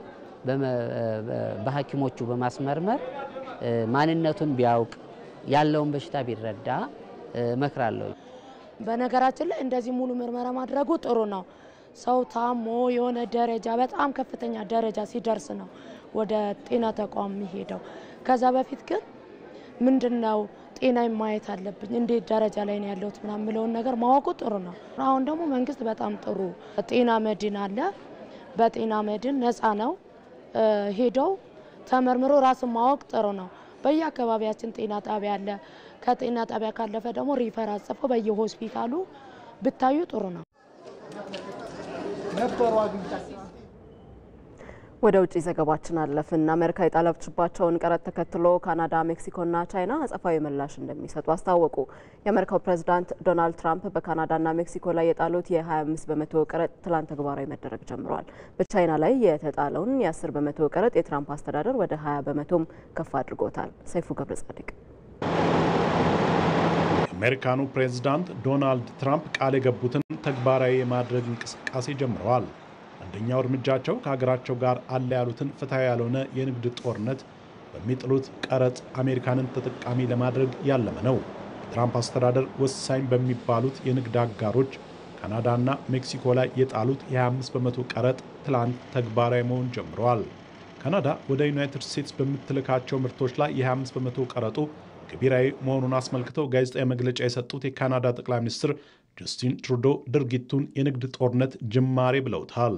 S20: በሐኪሞቹ በማስመርመር ማንነቱን ቢያውቅ ያለውን በሽታ ቢረዳ እመክራለሁ።
S21: በነገራችን ላይ እንደዚህ ሙሉ ምርመራ ማድረጉ ጥሩ ነው። ሰው ታሞ የሆነ ደረጃ በጣም ከፍተኛ ደረጃ ሲደርስ ነው ወደ ጤና ተቋም የሚሄደው። ከዛ በፊት ግን ምንድነው ጤናዬ ማየት አለብኝ፣ እንዴት ደረጃ ላይ ነው ያለሁት ምናምን የሚለውን ነገር ማወቁ ጥሩ ነው። አሁን ደግሞ መንግስት በጣም ጥሩ ጤና መድን አለ። በጤና መድን ነፃ ነው። ሄደው ተመርምሮ ራስን ማወቅ ጥሩ ነው። በየአካባቢያችን ጤና ጣቢያ አለ። ከጤና ጣቢያ ካለፈ ደግሞ ሪፈራል ጽፈው በየሆስፒታሉ ብታዩ ጥሩ ነው።
S3: ወደ ውጪ ዘገባችን አለፍን። አሜሪካ የጣለችባቸውን ቀረጥ ተከትሎ ካናዳ፣ ሜክሲኮና ቻይና አጸፋዊ ምላሽ እንደሚሰጡ አስታወቁ። የአሜሪካው ፕሬዝዳንት ዶናልድ ትራምፕ በካናዳና ሜክሲኮ ላይ የጣሉት የ25 በመቶ ቀረጥ ትላንት ተግባራዊ መደረግ ጀምሯል። በቻይና ላይ የተጣለውን የ10 በመቶ ቀረጥ የትራምፕ አስተዳደር ወደ 20 በመቶም ከፍ አድርጎታል። ሰይፉ ገብረ ጻድቅ።
S22: የአሜሪካኑ ፕሬዝዳንት ዶናልድ ትራምፕ ቃል የገቡትን ተግባራዊ የማድረግ እንቅስቃሴ ጀምረዋል። አንደኛው እርምጃቸው ከሀገራቸው ጋር አለ ያሉትን ፍትሐዊ ያልሆነ የንግድ ጦርነት በሚጥሉት ቀረጥ አሜሪካንን ተጠቃሚ ለማድረግ ያለመ ነው። የትራምፕ አስተዳደር ወሳኝ በሚባሉት የንግድ አጋሮች ካናዳና ሜክሲኮ ላይ የጣሉት የ25 በመቶ ቀረጥ ትላንት ተግባራዊ መሆን ጀምረዋል። ካናዳ ወደ ዩናይትድ ስቴትስ በምትልካቸው ምርቶች ላይ የ25 በመቶ ቀረጡ ገቢራዊ መሆኑን አስመልክተው ጋዜጣዊ መግለጫ የሰጡት የካናዳ ጠቅላይ ሚኒስትር ጀስቲን ትሩዶ ድርጊቱን የንግድ ጦርነት ጅማሬ ብለውታል።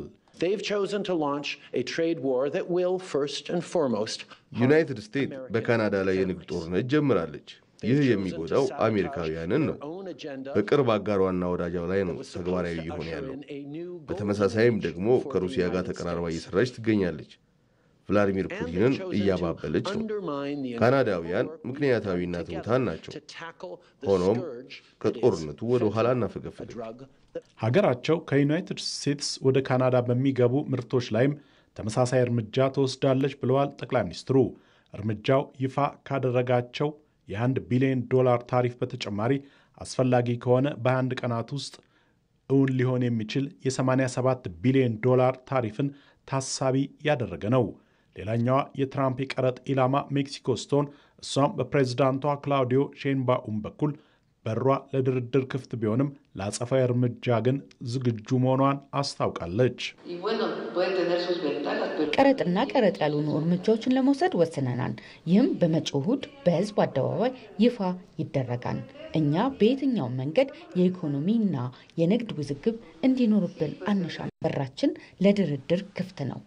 S26: ዩናይትድ ስቴትስ በካናዳ ላይ የንግድ ጦርነት ጀምራለች። ይህ የሚጎዳው አሜሪካውያንን ነው። በቅርብ አጋሯና ወዳጃው ላይ ነው ተግባራዊ እየሆነ ያለው። በተመሳሳይም ደግሞ ከሩሲያ ጋር ተቀራርባ እየሰራች ትገኛለች። ቭላዲሚር ፑቲንን እያባበለች ነው። ካናዳውያን ምክንያታዊና ትሑታን ናቸው። ሆኖም ከጦርነቱ ወደ ኋላ እናፈገፍግም።
S22: ሀገራቸው ከዩናይትድ ስቴትስ ወደ ካናዳ በሚገቡ ምርቶች ላይም ተመሳሳይ እርምጃ ትወስዳለች ብለዋል ጠቅላይ ሚኒስትሩ። እርምጃው ይፋ ካደረጋቸው የ$1 ቢሊዮን ታሪፍ በተጨማሪ አስፈላጊ ከሆነ በ21 ቀናት ውስጥ እውን ሊሆን የሚችል የ87 ቢሊዮን ዶላር ታሪፍን ታሳቢ ያደረገ ነው። ሌላኛዋ የትራምፕ የቀረጥ ኢላማ ሜክሲኮ ስትሆን እሷም በፕሬዝዳንቷ ክላውዲዮ ሼንባኡም በኩል በሯ ለድርድር ክፍት ቢሆንም ለአጸፋዊ እርምጃ ግን ዝግጁ መሆኗን አስታውቃለች።
S1: ቀረጥና ቀረጥ ያልሆኑ እርምጃዎችን ለመውሰድ ወስነናል። ይህም በመጪው እሁድ በህዝብ አደባባይ ይፋ ይደረጋል። እኛ በየትኛውም መንገድ የኢኮኖሚና የንግድ ውዝግብ እንዲኖርብን አንሻም። በራችን ለድርድር ክፍት ነው።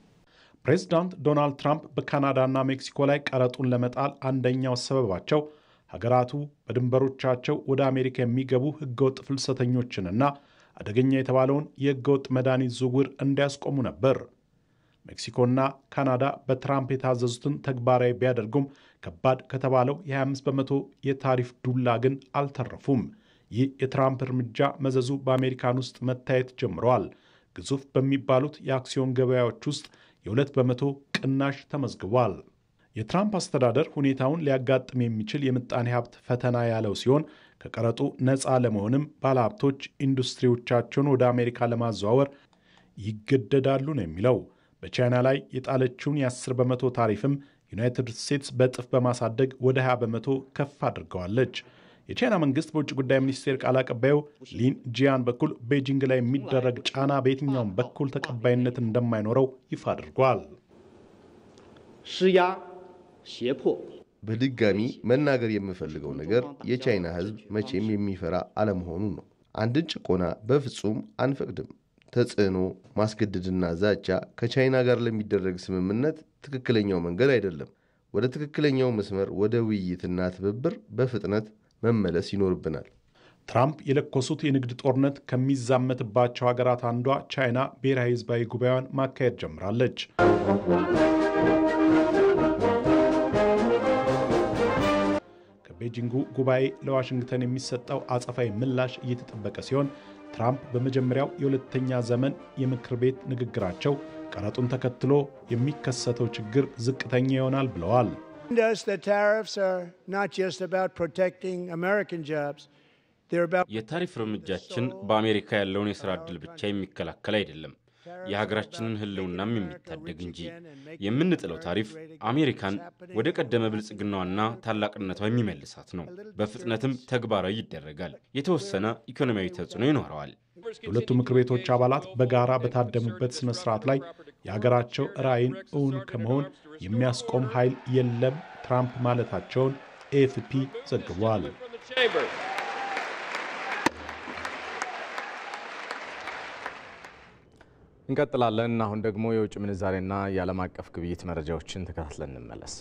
S22: ፕሬዝዳንት ዶናልድ ትራምፕ በካናዳና ሜክሲኮ ላይ ቀረጡን ለመጣል አንደኛው ሰበባቸው ሀገራቱ በድንበሮቻቸው ወደ አሜሪካ የሚገቡ ህገወጥ ፍልሰተኞችንና አደገኛ የተባለውን የህገወጥ መድኃኒት ዝውውር እንዲያስቆሙ ነበር። ሜክሲኮና ካናዳ በትራምፕ የታዘዙትን ተግባራዊ ቢያደርጉም ከባድ ከተባለው የ25 በመቶ የታሪፍ ዱላ ግን አልተረፉም። ይህ የትራምፕ እርምጃ መዘዙ በአሜሪካን ውስጥ መታየት ጀምረዋል። ግዙፍ በሚባሉት የአክሲዮን ገበያዎች ውስጥ የ2 በመቶ ቅናሽ ተመዝግቧል። የትራምፕ አስተዳደር ሁኔታውን ሊያጋጥም የሚችል የምጣኔ ሀብት ፈተና ያለው ሲሆን ከቀረጡ ነፃ ለመሆንም ባለሀብቶች ኢንዱስትሪዎቻቸውን ወደ አሜሪካ ለማዘዋወር ይገደዳሉ ነው የሚለው። በቻይና ላይ የጣለችውን የ10 በመቶ ታሪፍም ዩናይትድ ስቴትስ በእጥፍ በማሳደግ ወደ 20 በመቶ ከፍ አድርገዋለች። የቻይና መንግስት በውጭ ጉዳይ ሚኒስቴር ቃል አቀባዩ ሊን ጂያን በኩል ቤጂንግ ላይ የሚደረግ ጫና በየትኛውም በኩል ተቀባይነት እንደማይኖረው ይፋ አድርጓል።
S26: በድጋሚ መናገር የምፈልገው ነገር የቻይና ህዝብ መቼም የሚፈራ አለመሆኑን ነው። አንድን ጭቆና በፍጹም አንፈቅድም። ተጽዕኖ፣ ማስገደድና ዛቻ ከቻይና ጋር ለሚደረግ ስምምነት ትክክለኛው መንገድ አይደለም። ወደ ትክክለኛው መስመር፣ ወደ ውይይትና ትብብር በፍጥነት መመለስ ይኖርብናል።
S22: ትራምፕ የለኮሱት የንግድ ጦርነት ከሚዛመትባቸው ሀገራት አንዷ ቻይና ብሔራዊ ህዝባዊ ጉባኤዋን ማካሄድ ጀምራለች። ከቤጂንጉ ጉባኤ ለዋሽንግተን የሚሰጠው አጸፋዊ ምላሽ እየተጠበቀ ሲሆን ትራምፕ በመጀመሪያው የሁለተኛ ዘመን የምክር ቤት ንግግራቸው ቀረጡን ተከትሎ የሚከሰተው ችግር ዝቅተኛ ይሆናል ብለዋል።
S4: የታሪፍ እርምጃችን በአሜሪካ ያለውን የሥራ ዕድል ብቻ የሚከላከል አይደለም፣ የሀገራችንን ህልውናም የሚታደግ እንጂ። የምንጥለው ታሪፍ አሜሪካን ወደ ቀደመ ብልጽግናዋና ታላቅነቷ የሚመልሳት ነው። በፍጥነትም ተግባራዊ ይደረጋል። የተወሰነ ኢኮኖሚያዊ ተጽዕኖ ይኖረዋል።
S22: የሁለቱ ምክር ቤቶች አባላት በጋራ በታደሙበት ስነ ስርዓት ላይ የሀገራቸው ራዕይን እውን ከመሆን የሚያስቆም ኃይል የለም ትራምፕ ማለታቸውን ኤኤፍፒ ዘግቧል።
S2: እንቀጥላለን። አሁን ደግሞ የውጭ ምንዛሬና የዓለም አቀፍ ግብይት መረጃዎችን ተከታትለን እንመለስ።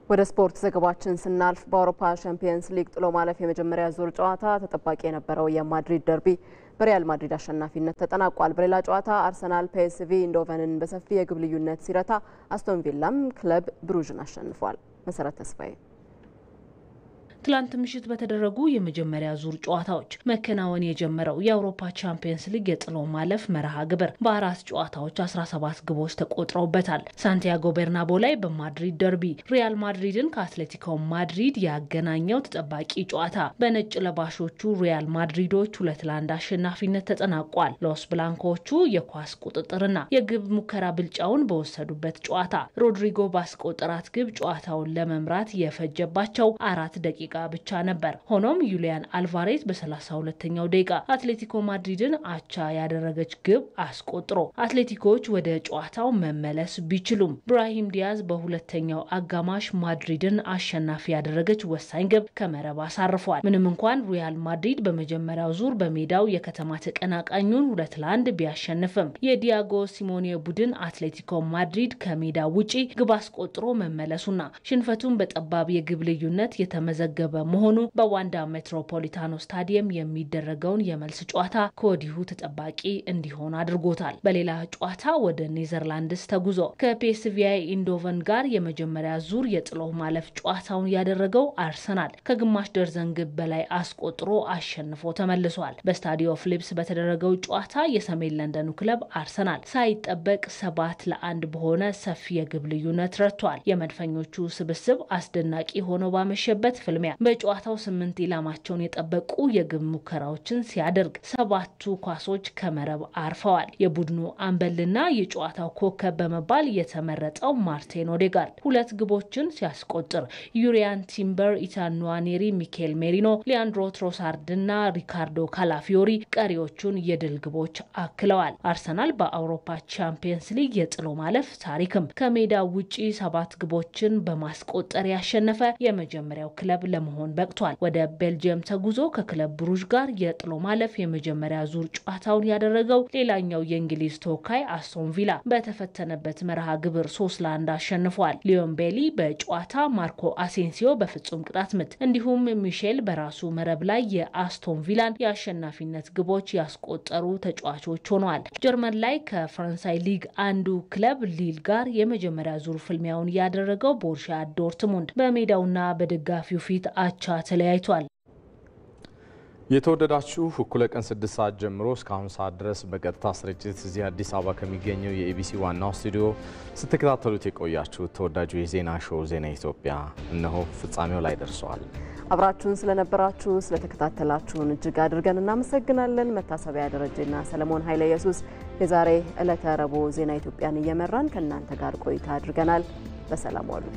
S3: ወደ ስፖርት ዘገባችን ስናልፍ በአውሮፓ ቻምፒየንስ ሊግ ጥሎ ማለፍ የመጀመሪያ ዙር ጨዋታ ተጠባቂ የነበረው የማድሪድ ደርቢ በሪያል ማድሪድ አሸናፊነት ተጠናቋል። በሌላ ጨዋታ አርሰናል ፒኤስቪ ኢንዶቨንን በሰፊ የግብ ልዩነት ሲረታ፣ አስቶን ቪላም ክለብ ብሩዥን አሸንፏል። መሰረት ተስፋዬ
S5: ትላንት ምሽት በተደረጉ የመጀመሪያ ዙር ጨዋታዎች መከናወን የጀመረው የአውሮፓ ቻምፒየንስ ሊግ የጥሎ ማለፍ መርሃ ግብር በአራት ጨዋታዎች 17 ግቦች ተቆጥረውበታል። ሳንቲያጎ ቤርናቦ ላይ በማድሪድ ደርቢ ሪያል ማድሪድን ከአትሌቲኮ ማድሪድ ያገናኘው ተጠባቂ ጨዋታ በነጭ ለባሾቹ ሪያል ማድሪዶች 2-1 አሸናፊነት ተጠናቋል። ሎስ ብላንኮቹ የኳስ ቁጥጥርና የግብ ሙከራ ብልጫውን በወሰዱበት ጨዋታ ሮድሪጎ ባስቆጠራት ግብ ጨዋታውን ለመምራት የፈጀባቸው 4 ደቂቃ ደቂቃ ብቻ ነበር። ሆኖም ዩሊያን አልቫሬዝ በ32ኛው ደቂቃ አትሌቲኮ ማድሪድን አቻ ያደረገች ግብ አስቆጥሮ አትሌቲኮች ወደ ጨዋታው መመለስ ቢችሉም ብራሂም ዲያዝ በሁለተኛው አጋማሽ ማድሪድን አሸናፊ ያደረገች ወሳኝ ግብ ከመረብ አሳርፏል። ምንም እንኳን ሪያል ማድሪድ በመጀመሪያው ዙር በሜዳው የከተማ ተቀናቃኙን 2-1 ቢያሸንፍም የዲያጎ ሲሞኔ ቡድን አትሌቲኮ ማድሪድ ከሜዳ ውጪ ግብ አስቆጥሮ መመለሱና ሽንፈቱን በጠባብ የግብ ልዩነት የተመዘገበ መሆኑ በዋንዳ ሜትሮፖሊታኖ ስታዲየም የሚደረገውን የመልስ ጨዋታ ከወዲሁ ተጠባቂ እንዲሆን አድርጎታል። በሌላ ጨዋታ ወደ ኔዘርላንድስ ተጉዞ ከፒኤስቪ ኢንዶቨን ጋር የመጀመሪያ ዙር የጥሎ ማለፍ ጨዋታውን ያደረገው አርሰናል ከግማሽ ደርዘን ግብ በላይ አስቆጥሮ አሸንፎ ተመልሷል። በስታዲዮ ኦፍ ሊፕስ በተደረገው ጨዋታ የሰሜን ለንደኑ ክለብ አርሰናል ሳይጠበቅ 7-1 በሆነ ሰፊ የግብ ልዩነት ረቷል። የመድፈኞቹ ስብስብ አስደናቂ ሆኖ ባመሸበት ፍልሚያ በጨዋታው 8 ኢላማቸውን የጠበቁ የግብ ሙከራዎችን ሲያደርግ 7ቱ ኳሶች ከመረብ አርፈዋል። የቡድኑ አምበልና የጨዋታው ኮከብ በመባል የተመረጠው ማርቲን ኦዴጋርድ 2 ግቦችን ሲያስቆጥር ዩሪያን ቲምበር፣ ኢታን ንዋኔሪ፣ ሚኬል ሜሪኖ፣ ሊያንድሮ ትሮሳርድና ሪካርዶ ካላፊዮሪ ቀሪዎቹን የድል ግቦች አክለዋል። አርሰናል በአውሮፓ ቻምፒየንስ ሊግ የጥሎ ማለፍ ታሪክም ከሜዳ ውጪ 7 ግቦችን በማስቆጠር ያሸነፈ የመጀመሪያው ክለብ ለመሆን በቅቷል። ወደ ቤልጂየም ተጉዞ ከክለብ ብሩዥ ጋር የጥሎ ማለፍ የመጀመሪያ ዙር ጨዋታውን ያደረገው ሌላኛው የእንግሊዝ ተወካይ አስቶን ቪላ በተፈተነበት መርሃ ግብር 3-1 አሸንፏል። ሊዮን ቤሊ በጨዋታ ማርኮ አሴንሲዮ በፍጹም ቅጣት ምት እንዲሁም ሚሼል በራሱ መረብ ላይ የአስቶን ቪላን የአሸናፊነት ግቦች ያስቆጠሩ ተጫዋቾች ሆነዋል። ጀርመን ላይ ከፈረንሳይ ሊግ አንዱ ክለብ ሊል ጋር የመጀመሪያ ዙር ፍልሚያውን ያደረገው ቦሩሲያ ዶርትሙንድ በሜዳውና በደጋፊው ፊት አቻ ተለያይቷል።
S2: የተወደዳችሁ እኩለ ቀን 6 ሰዓት ጀምሮ እስከ አሁን ሰዓት ድረስ በቀጥታ ስርጭት እዚህ አዲስ አበባ ከሚገኘው የኢቢሲ ዋናው ስቱዲዮ ስትከታተሉት የቆያችሁ ተወዳጁ የዜና ሾው ዜና ኢትዮጵያ እነሆ ፍጻሜው ላይ ደርሷል።
S3: አብራችሁን ስለነበራችሁ ስለተከታተላችሁን እጅግ አድርገን እናመሰግናለን። መታሰቢያ ደረጀና ሰለሞን ኃይለ ኢየሱስ የዛሬ ዕለተ ረቡዕ ዜና ኢትዮጵያን እየመራን ከእናንተ ጋር ቆይታ አድርገናል። በሰላም ዋሉ።